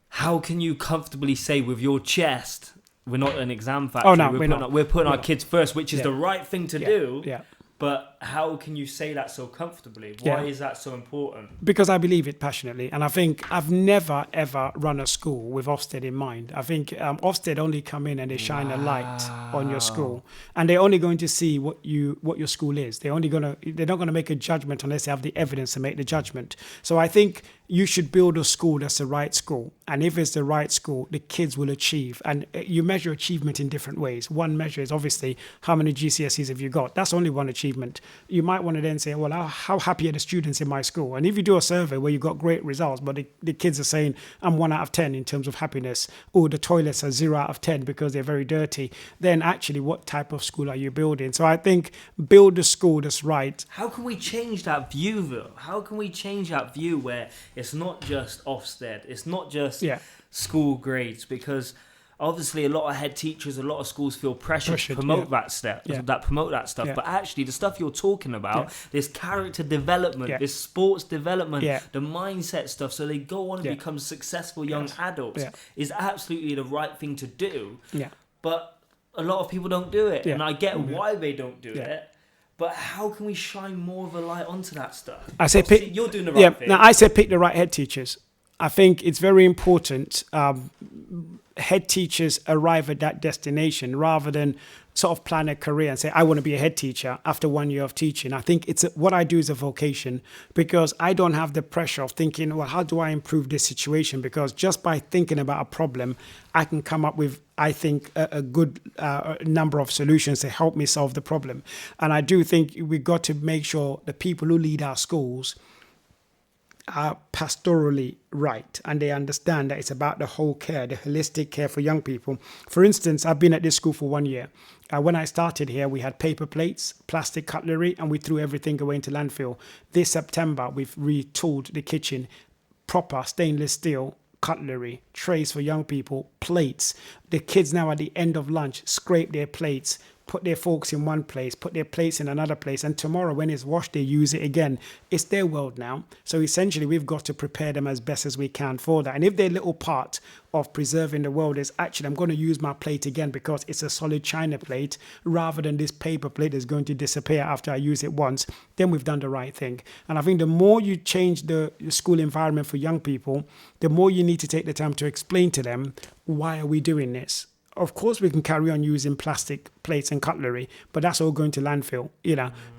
How can you comfortably say with your chest, we're not an exam factory? Oh, no, we're putting our kids first, which is the right thing to do. Yeah. But how can you say that so comfortably? Why is that so important? Because I believe it passionately. And I think I've never, ever run a school with Ofsted in mind. I think Ofsted only come in and they shine a light on your school. And they're only going to see what your school is. They're not going to make a judgment unless they have the evidence to make the judgment. So I think you should build a school that's the right school. And if it's the right school, the kids will achieve. And you measure achievement in different ways. One measure is obviously how many GCSEs have you got? That's only one achievement. You might want to then say, well, how happy are the students in my school? And if you do a survey where you've got great results, but the kids are saying, I'm 1 out of 10 in terms of happiness, or the toilets are 0 out of 10 because they're very dirty, then actually what type of school are you building? So I think build a school that's right. How can we change that view, though? How can we change that view where it's not just Ofsted, it's not just school grades? Because obviously a lot of head teachers, a lot of schools feel pressured to promote that stuff, but actually the stuff you're talking about, this character development, this sports development, the mindset stuff, so they go on and become successful young adults, is absolutely the right thing to do. But a lot of people don't do it, and I get why they don't do it. But how can we shine more of a light onto that stuff? I say you're doing the right thing. Now I say pick the right head teachers. I think it's very important head teachers arrive at that destination rather than sort of plan a career and say, I want to be a head teacher after 1 year of teaching. I think what I do is a vocation, because I don't have the pressure of thinking, well, how do I improve this situation? Because just by thinking about a problem, I can come up with, I think, a good number of solutions to help me solve the problem. And I do think we've got to make sure the people who lead our schools are pastorally right, and they understand that it's about the whole care, the holistic care for young people. For instance, I've been at this school for 1 year. When I started here, we had paper plates, plastic cutlery, and we threw everything away into landfill. This September, we've retooled the kitchen, proper stainless steel cutlery, trays for young people, plates. The kids now at the end of lunch scrape their plates, put their forks in one place, put their plates in another place, and tomorrow when it's washed, they use it again. It's their world now. So essentially, we've got to prepare them as best as we can for that. And if their little part of preserving the world is actually, I'm going to use my plate again because it's a solid china plate rather than this paper plate that's going to disappear after I use it once, then we've done the right thing. And I think the more you change the school environment for young people, the more you need to take the time to explain to them, why are we doing this? of course we can carry on using plastic plates and cutlery, but that's all going to landfill,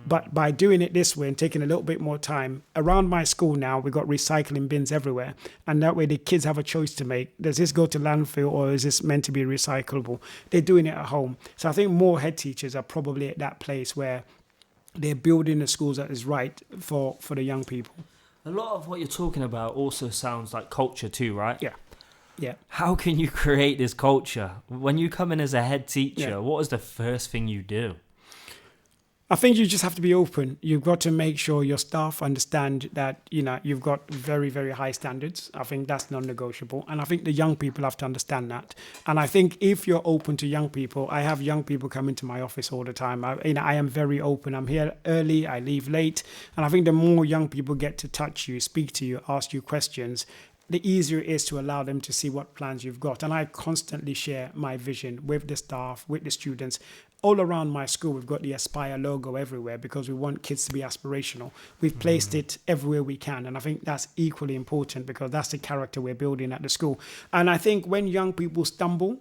But by doing it this way and taking a little bit more time, around my school now, we've got recycling bins everywhere. And that way the kids have a choice to make. Does this go to landfill or is this meant to be recyclable? They're doing it at home. So I think more head teachers are probably at that place where they're building the schools that is right for the young people. A lot of what you're talking about also sounds like culture too, right? Yeah. Yeah. How can you create this culture? When you come in as a head teacher, what is the first thing you do? I think you just have to be open. You've got to make sure your staff understand that, you've got very, very high standards. I think that's non-negotiable. And I think the young people have to understand that. And I think if you're open to young people, I have young people come into my office all the time. I am very open. I'm here early, I leave late. And I think the more young people get to touch you, speak to you, ask you questions, the easier it is to allow them to see what plans you've got. And I constantly share my vision with the staff, with the students. All around my school, we've got the Aspire logo everywhere because we want kids to be aspirational. We've placed it everywhere we can. And I think that's equally important because that's the character we're building at the school. And I think when young people stumble,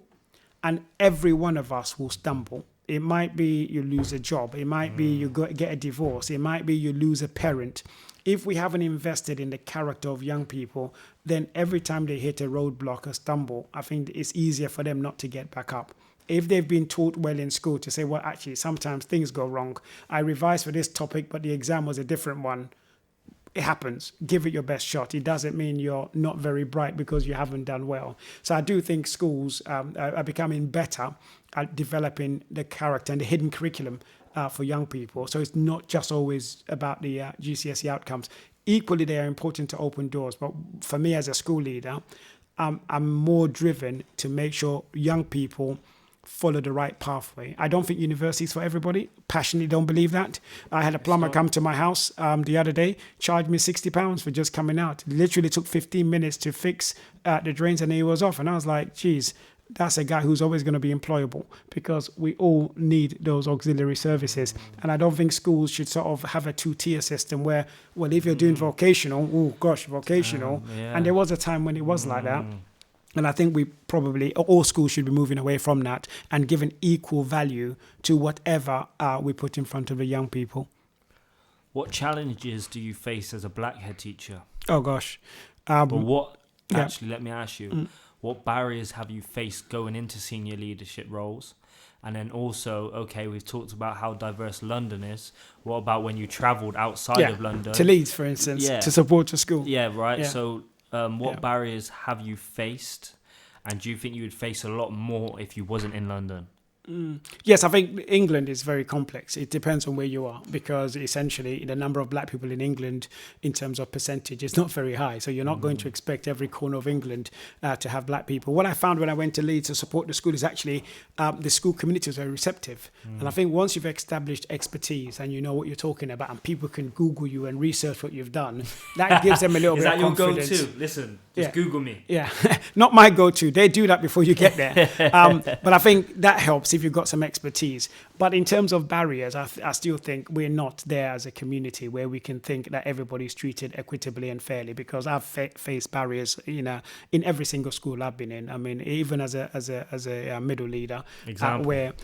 and every one of us will stumble, it might be you lose a job. It might be you get a divorce. It might be you lose a parent. If we haven't invested in the character of young people, then every time they hit a roadblock or stumble, I think it's easier for them not to get back up. If they've been taught well in school to say, well, actually, sometimes things go wrong. I revised for this topic, but the exam was a different one. It happens. Give it your best shot. It doesn't mean you're not very bright because you haven't done well. So I do think schools are becoming better at developing the character and the hidden curriculum for young people. So it's not just always about the GCSE outcomes. Equally, they are important to open doors. But for me as a school leader, I'm more driven to make sure young people follow the right pathway. I don't think university is for everybody. Passionately don't believe that. I had a plumber come to my house the other day, charged me £60 for just coming out. It literally took 15 minutes to fix the drains and he was off. And I was like, geez, that's a guy who's always going to be employable because we all need those auxiliary services. And I don't think schools should sort of have a two-tier system where, well, if you're doing vocational, vocational. And there was a time when it was like that. And I think all schools should be moving away from that and giving equal value to whatever we put in front of the young people. What challenges do you face as a black head teacher? Oh, gosh. Let me ask you, what barriers have you faced going into senior leadership roles? And then also, we've talked about how diverse London is. What about when you travelled outside of London? To Leeds, for instance, to support your school. Yeah, right. Yeah. So what barriers have you faced? And do you think you would face a lot more if you wasn't in London? Yes, I think England is very complex. It depends on where you are because essentially the number of black people in England in terms of percentage is not very high. So you're not going to expect every corner of England to have black people. What I found when I went to Leeds to support the school is actually the school community was very receptive. And I think once you've established expertise and you know what you're talking about and people can Google you and research what you've done, that gives them a little bit of confidence. Is that your go-to? Listen, just Google me. Yeah, not my go-to. They do that before you get there. But I think that helps if you've got some expertise. But in terms of barriers, I still think we're not there as a community where we can think that everybody's treated equitably and fairly because I've faced barriers, in every single school I've been in. I mean, even as a middle leader, I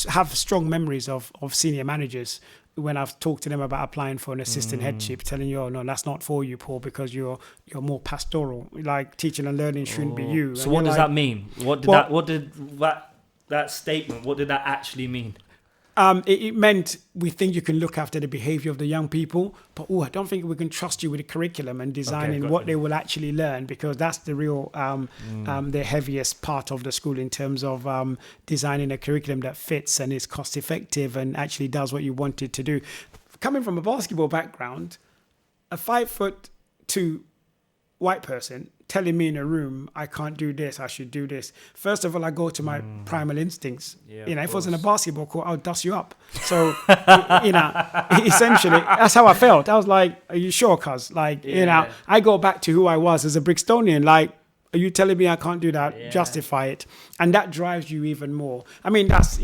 have strong memories of senior managers when I've talked to them about applying for an assistant headship, telling you, oh, no, that's not for you, Paul, because you're more pastoral. Like teaching and learning shouldn't be you. So what does that mean? What did that statement, what did that actually mean? It meant we think you can look after the behavior of the young people, but I don't think we can trust you with the curriculum and designing what they will actually learn because that's the real, the heaviest part of the school in terms of designing a curriculum that fits and is cost effective and actually does what you want it to do. Coming from a basketball background, a 5'2" white person telling me in a room, I can't do this, I should do this. First of all, I go to my primal instincts. If it was in a basketball court, I'll dust you up. So, essentially, that's how I felt. I was like, are you sure, cuz? I go back to who I was as a Brixtonian. Like, Are you telling me I can't do that? Yeah. Justify it. And that drives you even more. I mean, that's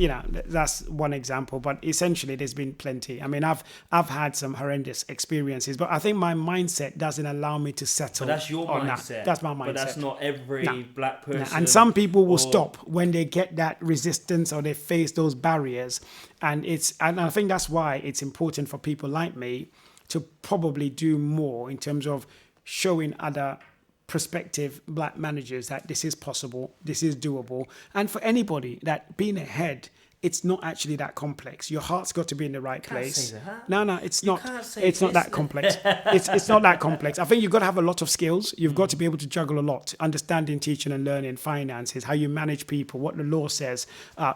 one example, but essentially there's been plenty. I mean, I've had some horrendous experiences, but I think my mindset doesn't allow me to settle. But that's your on mindset. That. That's my mindset. But that's not every black person. And some people will stop when they get that resistance or they face those barriers. And I think that's why it's important for people like me to probably do more in terms of showing other prospective black managers that this is possible, this is doable. And for anybody that being ahead, it's not actually that complex. Your heart's got to be in the right place. No, it's not. It's not that complex. It's not that complex. I think you've got to have a lot of skills. You've got to be able to juggle a lot. Understanding, teaching and learning, finances, how you manage people, what the law says,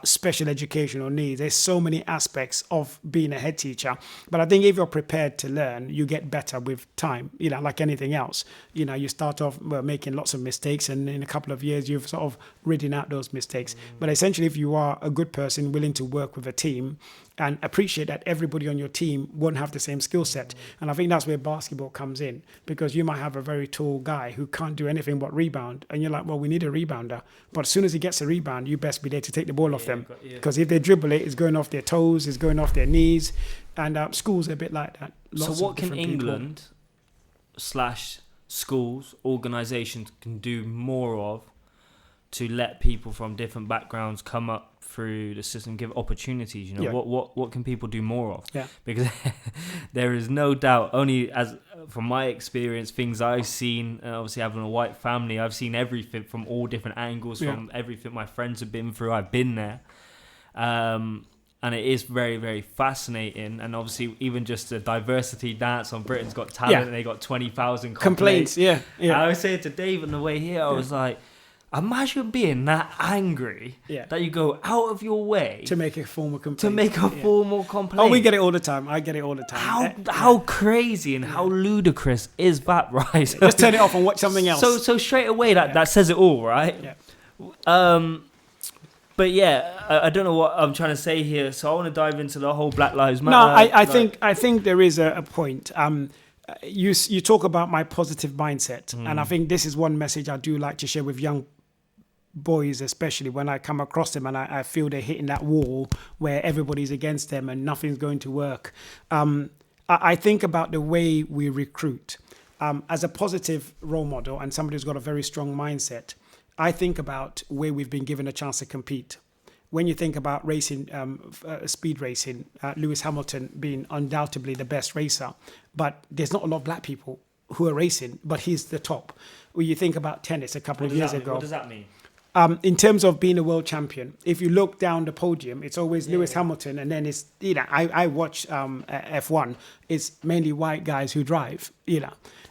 special educational needs. There's so many aspects of being a head teacher. But I think if you're prepared to learn, you get better with time. Like anything else. You start off making lots of mistakes, and in a couple of years, you've sort of ridden out those mistakes. But essentially, if you are a good person, willing to work with a team and appreciate that everybody on your team won't have the same skill set. And I think that's where basketball comes in, because you might have a very tall guy who can't do anything but rebound. And you're like, well, we need a rebounder. But as soon as he gets a rebound, you best be there to take the ball off them. Because if they dribble it, it's going off their toes, it's going off their knees. And schools are a bit like that. So what can England / schools, organisations can do more of to let people from different backgrounds come up through the system, give opportunities? What can people do more of? Because there is no doubt, only as from my experience, things I've seen, obviously having a white family, I've seen everything from all different angles, from everything my friends have been through. I've been there, and it is very, very fascinating. And obviously even just the diversity dance on Britain's Got Talent, and they got 20,000 complaints. I was saying to Dave on the way here, I was like, imagine being that angry that you go out of your way to make a formal complaint. Complaint. Oh, we get it all the time. I get it all the time. How crazy and how ludicrous is that, right? So, just turn it off and watch something else. So straight away that says it all, right? But I don't know what I'm trying to say here. So I want to dive into the whole Black Lives Matter. No, I think there is a point. You talk about my positive mindset, and I think this is one message I do like to share with young boys, especially when I come across them and I feel they're hitting that wall where everybody's against them and nothing's going to work. I think about the way we recruit. As a positive role model and somebody who's got a very strong mindset, I think about where we've been given a chance to compete. When you think about racing, speed racing, Lewis Hamilton being undoubtedly the best racer, but there's not a lot of black people who are racing, but he's the top. When you think about tennis a couple of years ago. What does that mean? In terms of being a world champion, if you look down the podium, it's always Lewis Hamilton, and then it's, I watch F1, it's mainly white guys who drive,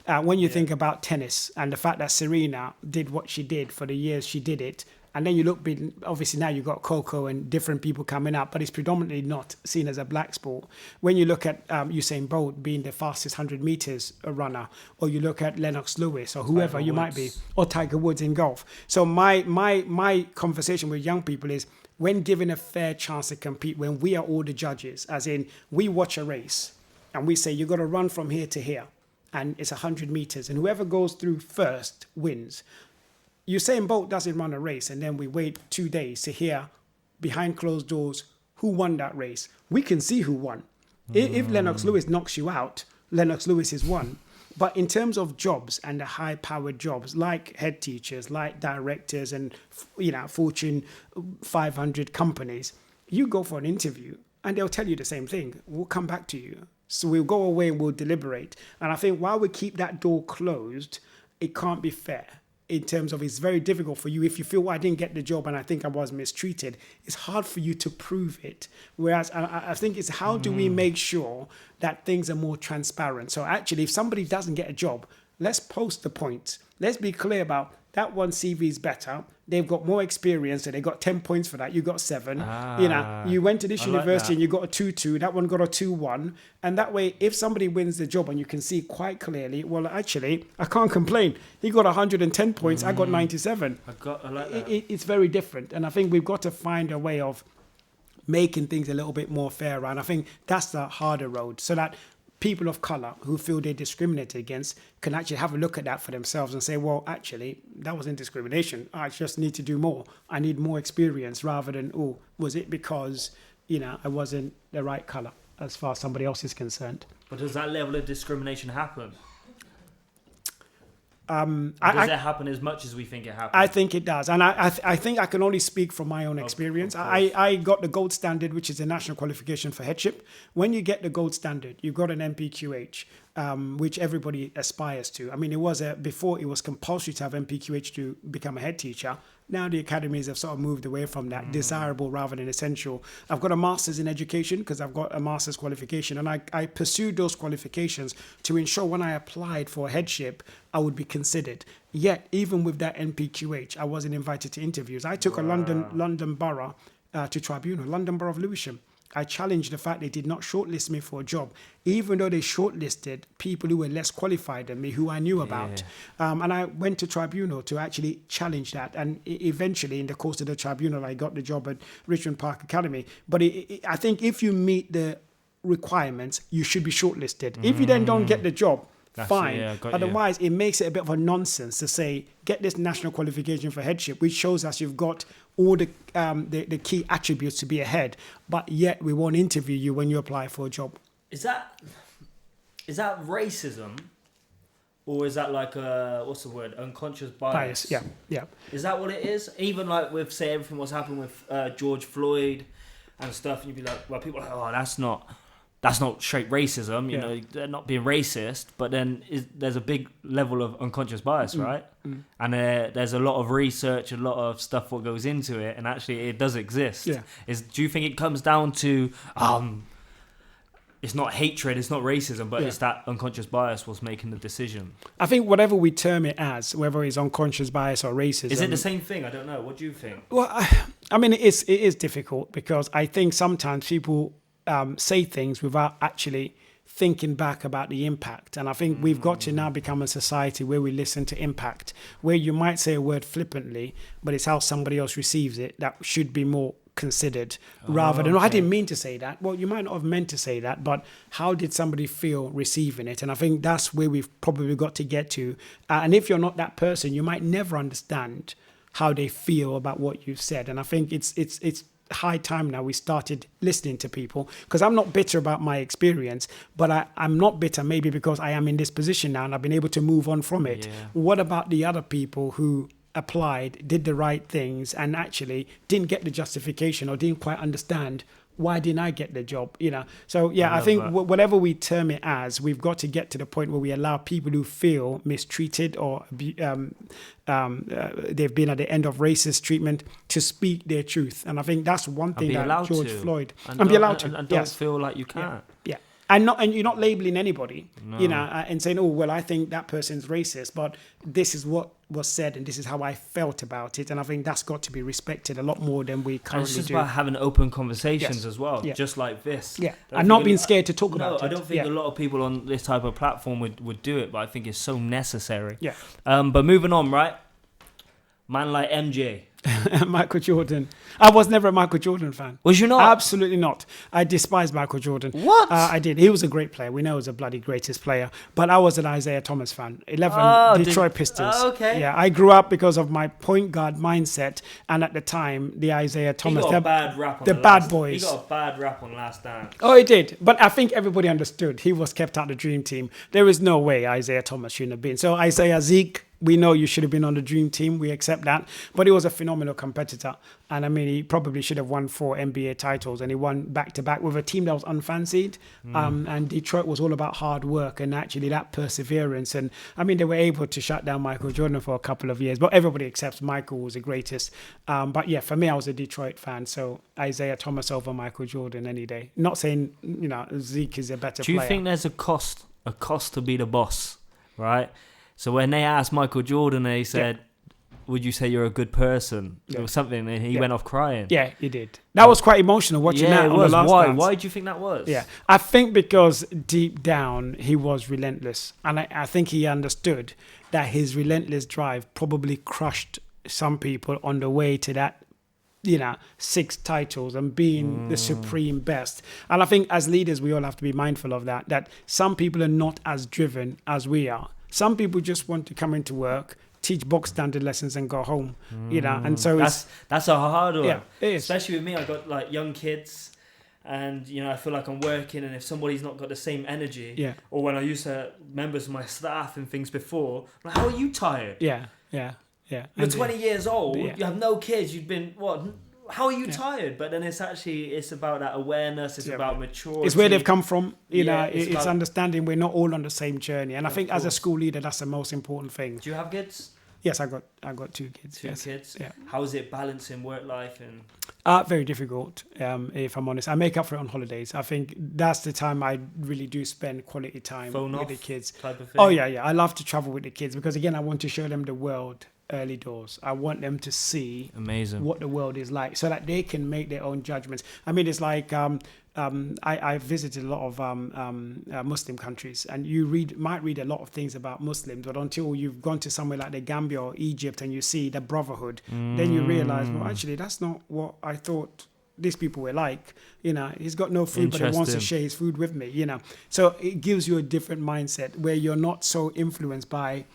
When you think about tennis and the fact that Serena did what she did for the years she did it, and then you look, obviously now you've got Coco and different people coming up, but it's predominantly not seen as a black sport. When you look at Usain Bolt being the fastest 100 meters runner, or you look at Lennox Lewis or whoever you might be, or Tiger Woods in golf. So my conversation with young people is, when given a fair chance to compete, when we are all the judges, as in we watch a race and we say, you've got to run from here to here, and it's 100 meters, and whoever goes through first wins. Usain Bolt doesn't run a race, and then we wait 2 days to hear behind closed doors who won that race. We can see who won. If Lennox Lewis knocks you out, Lennox Lewis is won. But in terms of jobs and the high-powered jobs, like head teachers, like directors, and Fortune 500 companies, you go for an interview, and they'll tell you the same thing. We'll come back to you. So we'll go away and we'll deliberate. And I think while we keep that door closed, it can't be fair. In terms of, it's very difficult for you if you feel, I didn't get the job and I think I was mistreated. It's hard for you to prove it. Whereas I think it's how do we make sure that things are more transparent? So actually, if somebody doesn't get a job, let's post the points. Let's be clear about that one CV is better. They've got more experience, so they got 10 points for that. You got 7. You went to this university and you got a 2-2. That one got a 2-1. And that way, if somebody wins the job and you can see quite clearly, well, actually, I can't complain. He got 110 points. I got 97. I like that. It's very different. And I think we've got to find a way of making things a little bit more fair. And I think that's the harder road, so that people of color who feel they're discriminated against can actually have a look at that for themselves and say, well, actually, that wasn't discrimination. I just need to do more. I need more experience, rather than, oh, was it because, I wasn't the right color as far as somebody else is concerned. But does that level of discrimination happen? Does it happen as much as we think it happens? I think it does. And I think I can only speak from my own experience. I got the gold standard, which is the national qualification for headship. When you get the gold standard, you've got an NPQH, which everybody aspires to. I mean, before it was compulsory to have NPQH to become a head teacher. Now the academies have sort of moved away from that, desirable rather than essential. I've got a master's in education because I've got a master's qualification, and I pursued those qualifications to ensure when I applied for headship, I would be considered. Yet, even with that NPQH, I wasn't invited to interviews. I took a London Borough to tribunal, London Borough of Lewisham. I challenged the fact they did not shortlist me for a job, even though they shortlisted people who were less qualified than me, who I knew about. And I went to tribunal to actually challenge that. And eventually, in the course of the tribunal, I got the job at Richmond Park Academy. But I think if you meet the requirements, you should be shortlisted. If you then don't get the job, fine. Otherwise, it makes it a bit of a nonsense to say, get this national qualification for headship, which shows us you've got all the key attributes to be a head, but yet we won't interview you when you apply for a job. Is that racism, or is that like what's the word, unconscious bias? Yeah. Is that what it is? Even like with, say, everything what's happened with George Floyd and stuff, and you'd be like, well, people are like, oh, that's not straight racism, you know, they're not being racist, but then there's a big level of unconscious bias, right? And there's a lot of research, a lot of stuff what goes into it, and actually it does exist. Do you think it comes down to, it's not hatred, it's not racism, but it's that unconscious bias was making the decision? I think whatever we term it as, whether it's unconscious bias or racism. Is it the same thing? I don't know. What do you think? Well, I mean, it is difficult, because I think sometimes people say things without actually thinking back about the impact. And I think we've got to now become a society where we listen to impact, where you might say a word flippantly, but it's how somebody else receives it that should be more considered, rather than, I didn't mean to say that. Well, you might not have meant to say that, but how did somebody feel receiving it? And I think that's where we've probably got to get to. And if you're not that person, you might never understand how they feel about what you've said. And I think it's high time now we started listening to people, because I'm not bitter about my experience, but I'm not bitter maybe because I am in this position now and I've been able to move on from it. What about the other people who applied, did the right things, and actually didn't get the justification or didn't quite understand why didn't I get the job? So I think whatever we term it as, we've got to get to the point where we allow people who feel mistreated or they've been at the end of racist treatment to speak their truth. And I think that's one thing that George Floyd and be allowed to, and don't feel like you can't. And you're not labeling anybody, and saying, oh, well, I think that person's racist, but this is what was said and this is how I felt about it. And I think that's got to be respected a lot more than we currently do. It's just about having open conversations as well, just like this. And not being scared to talk about it. I don't think a lot of people on this type of platform would do it, but I think it's so necessary. But moving on, right? Man like MJ. Michael Jordan. I was never a Michael Jordan fan. Was you not? Absolutely not. I despise Michael Jordan. What? I did. He was a great player. We know he was a bloody greatest player. But I was an Isaiah Thomas fan. Detroit Pistons. Okay. Yeah, I grew up because of my point guard mindset. And at the time, the Isaiah Thomas. He got a bad rap on the bad boys. He got a bad rap on Last Dance. Oh, he did. But I think everybody understood. He was kept out of the dream team. There is no way Isaiah Thomas shouldn't have been. So Isaiah, Zeke, we know you should have been on the dream team. We accept that. But he was a phenomenal competitor. And I mean, he probably should have won 4 NBA titles. And he won back-to-back with a team that was unfancied. And Detroit was all about hard work and actually that perseverance. And I mean, they were able to shut down Michael Jordan for a couple of years. But everybody accepts Michael was the greatest. But yeah, for me, I was a Detroit fan. So Isaiah Thomas over Michael Jordan any day. Not saying, Zeke is a better player. Do you think there's a cost to be the boss, right? So when they asked Michael Jordan, they said, would you say you're a good person? It was something, and he went off crying. Yeah, he did. That was quite emotional watching that on the Last Dance. Why do you think that was? Yeah, I think because deep down, he was relentless. And I think he understood that his relentless drive probably crushed some people on the way to that 6 titles and being the supreme best. And I think as leaders, we all have to be mindful of that some people are not as driven as we are. Some people just want to come into work, teach box standard lessons and go home, and so that's a hard one. Yeah, it is. Especially with me, I've got like young kids. And I feel like I'm working, and if somebody's not got the same energy, or when I used to members of my staff and things before, like, how are you tired? Yeah. You're 20 years old. You have no kids. You've been what? How are you tired? But then it's about that awareness. It's about maturity. It's where they've come from. It's understanding we're not all on the same journey. And I think as a school leader, that's the most important thing. Do you have kids? Yes, I got 2 kids. Two kids. Yeah. How is it balancing work life and? Very difficult. If I'm honest, I make up for it on holidays. I think that's the time I really do spend quality time with the kids. Type of thing. Oh yeah. I love to travel with the kids because again, I want to show them the world early doors. I want them to see what the world is like so that they can make their own judgments. I mean, it's like I visited a lot of Muslim countries, and you might read a lot of things about Muslims, but until you've gone to somewhere like the Gambia or Egypt and you see the brotherhood, then you realize, well, actually, that's not what I thought these people were like. He's got no food, but he wants to share his food with me. So it gives you a different mindset where you're not so influenced by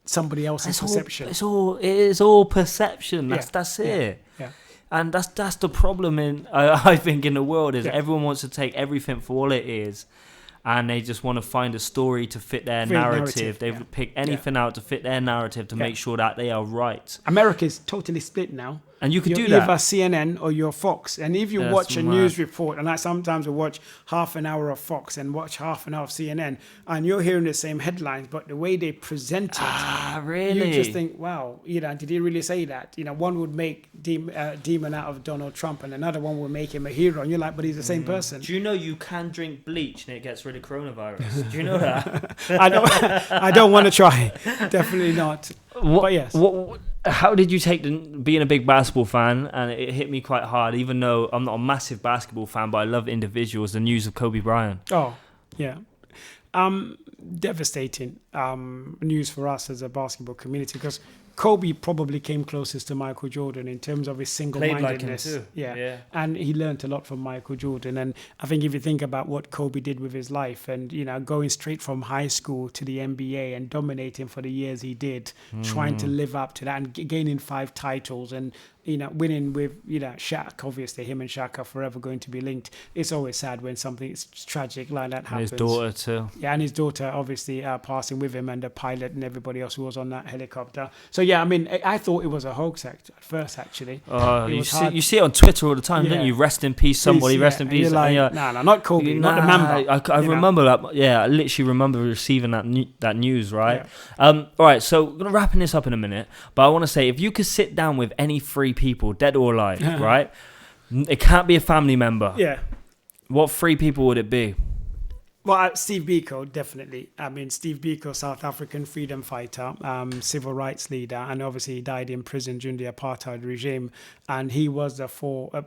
somebody else's perception. It is all perception. That's it. Yeah. And that's the problem I think in the world is everyone wants to take everything for all it is, and they just want to find a story to fit their narrative. They pick anything out to fit their narrative to make sure that they are right. America's totally split now. And you could do that. You're either CNN or you're Fox. And if you watch a news report, and I sometimes will watch half an hour of Fox and watch half an hour of CNN, and you're hearing the same headlines, but the way they present it, really? You just think, wow, did he really say that? One would make demon out of Donald Trump, and another one would make him a hero. And you're like, but he's the same person. Do you know you can drink bleach and it gets rid of coronavirus? Do you know that? I don't want to try. Definitely not. But yes. How did you take being a big basketball fan? And it hit me quite hard, even though I'm not a massive basketball fan, but I love individuals. The news of Kobe Bryant. Oh, yeah. Devastating news for us as a basketball community because Kobe probably came closest to Michael Jordan in terms of his single-mindedness. Played like him too. Yeah. And he learned a lot from Michael Jordan. And I think if you think about what Kobe did with his life and, going straight from high school to the NBA and dominating for the years he did, trying to live up to that and gaining 5 titles and, winning with, Shaq, obviously him and Shaq are forever going to be linked. It's always sad when something tragic like that happens. And his daughter too. Yeah, and his daughter obviously passing with him and the pilot and everybody else who was on that helicopter. So yeah, I mean, I thought it was a hoax at first actually. You see it on Twitter all the time, don't you? Rest in peace, somebody, rest in peace. You're like, no, not Kobe, not the Mamba. I remember that. Yeah, I literally remember receiving that news, right? Yeah. All right, so we're going to wrapping this up in a minute, but I want to say, if you could sit down with any 3 people, dead or alive, right? It can't be a family member. Yeah. What 3 people would it be? Well, Steve Biko, definitely. I mean, Steve Biko, South African freedom fighter, civil rights leader, and obviously he died in prison during the apartheid regime. And he was the forebearer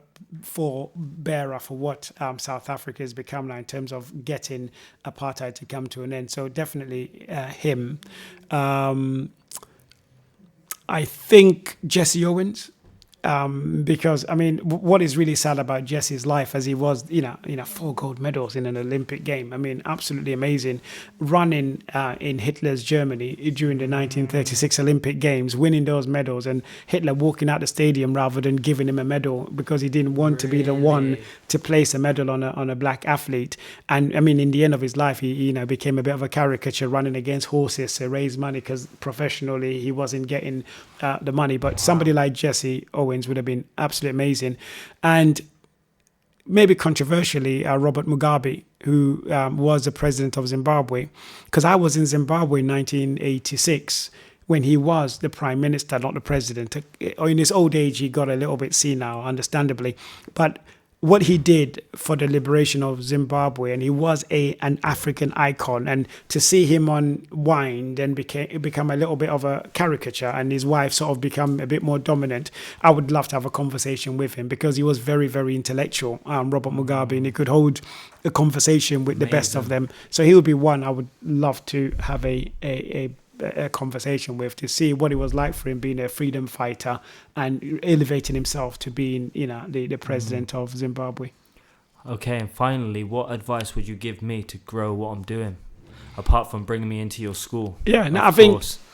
for what South Africa has become now in terms of getting apartheid to come to an end. So definitely him. I think Jesse Owens. Because I mean, what is really sad about Jesse's life, as he was, 4 gold medals in an Olympic game. I mean, absolutely amazing. Running in Hitler's Germany during the 1936 Olympic Games, winning those medals, and Hitler walking out the stadium rather than giving him a medal because he didn't want to be the one to place a medal on a black athlete. And I mean, in the end of his life, he became a bit of a caricature, running against horses to raise money because professionally he wasn't getting the money. But somebody like Jesse Owens would have been absolutely amazing. And maybe controversially, Robert Mugabe, who was the president of Zimbabwe, because I was in Zimbabwe in 1986 when he was the prime minister, not the president. In his old age, he got a little bit senile, understandably. But what he did for the liberation of Zimbabwe, and he was an African icon, and to see him unwind and become a little bit of a caricature, and his wife sort of become a bit more dominant, I would love to have a conversation with him because he was very, very intellectual, Robert Mugabe, and he could hold a conversation with the best of them. So he would be one I would love to have a a conversation with, to see what it was like for him being a freedom fighter and elevating himself to being, the president of Zimbabwe. Okay, and finally, what advice would you give me to grow what I'm doing, apart from bringing me into your school? Yeah, no,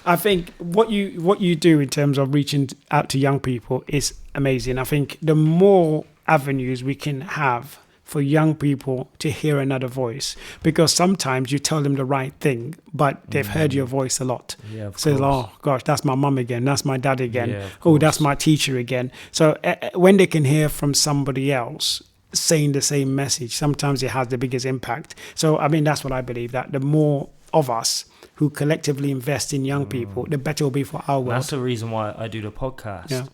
I think what you do in terms of reaching out to young people is amazing. I think the more avenues we can have for young people to hear another voice, because sometimes you tell them the right thing, but they've heard your voice a lot. Yeah, so, oh gosh, that's my mum again, that's my dad again, yeah, oh, that's my teacher again. So when they can hear from somebody else saying the same message, sometimes it has the biggest impact. So, I mean, that's what I believe, that the more of us who collectively invest in young people, the better it will be for our world. That's the reason why I do the podcast. Yeah.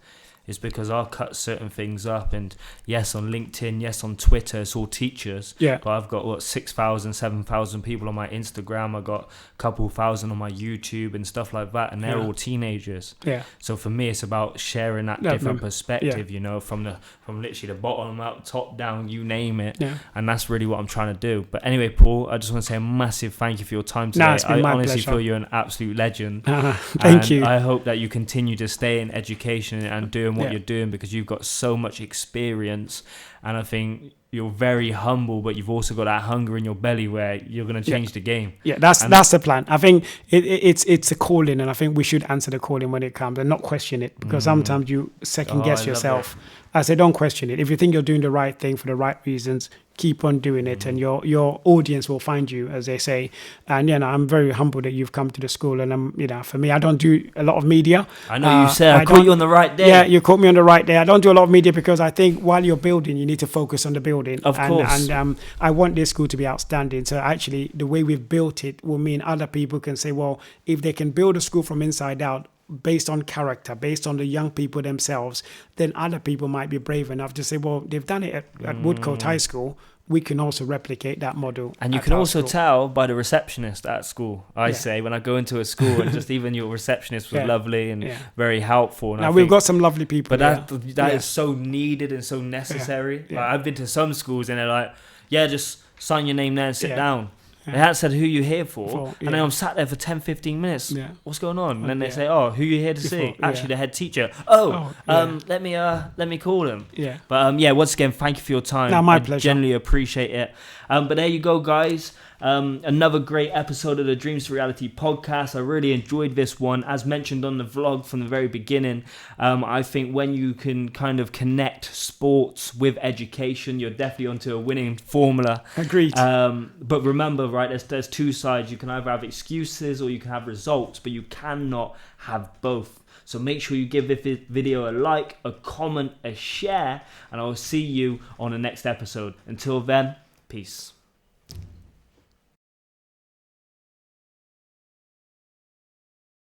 Is because I'll cut certain things up, and yes, on LinkedIn, yes, on Twitter, it's all teachers. Yeah. But I've got 6,000, 7,000 people on my Instagram. I've got a couple thousand on my YouTube and stuff like that, and they're all teenagers. Yeah. So for me, it's about sharing that different perspective, from literally the bottom up, top down, you name it. Yeah. And that's really what I'm trying to do. But anyway, Paul, I just want to say a massive thank you for your time today. It's been my honestly pleasure. feel you're an absolute legend. Thank you. I hope that you continue to stay in education and doing what you're doing, because you've got so much experience, and I think you're very humble, but you've also got that hunger in your belly where you're going to change the game. Yeah, that's the plan. I think it's a calling, and I think we should answer the calling when it comes and not question it, because sometimes you second guess yourself. I say don't question it. If you think you're doing the right thing for the right reasons, keep on doing it, and your audience will find you, as they say. And I'm very humbled that you've come to the school. And for me, I don't do a lot of media. I know you said I caught you on the right day. Yeah, you caught me on the right day. I don't do a lot of media because I think while you're building, you need to focus on the building. Of course. And I want this school to be outstanding. So actually, the way we've built it will mean other people can say, well, if they can build a school from inside out, based on character, based on the young people themselves, then other people might be brave enough to say, well, they've done it at Woodcote High School. We can also replicate that model. And you can also tell by the receptionist at school, I say, when I go into a school, and just even your receptionist was lovely and very helpful. And now, we've got some lovely people. But that is so needed and so necessary. Yeah. Like, I've been to some schools and they're like, just sign your name there and sit down. They hadn't said who you're here for. And then I'm sat there for 10, 15 minutes. Yeah. What's going on? And then they say, who you here to see? Actually, the head teacher. Let me call him. Yeah. But once again, thank you for your time. No, my pleasure. I genuinely appreciate it. But there you go, guys. Another great episode of the Dreams to Reality podcast. I really enjoyed this one. As mentioned on the vlog from the very beginning, I think when you can kind of connect sports with education, you're definitely onto a winning formula. Agreed. But remember, right, there's two sides. You can either have excuses or you can have results, but you cannot have both. So make sure you give this video a like, a comment, a share, and I will see you on the next episode. Until then, peace.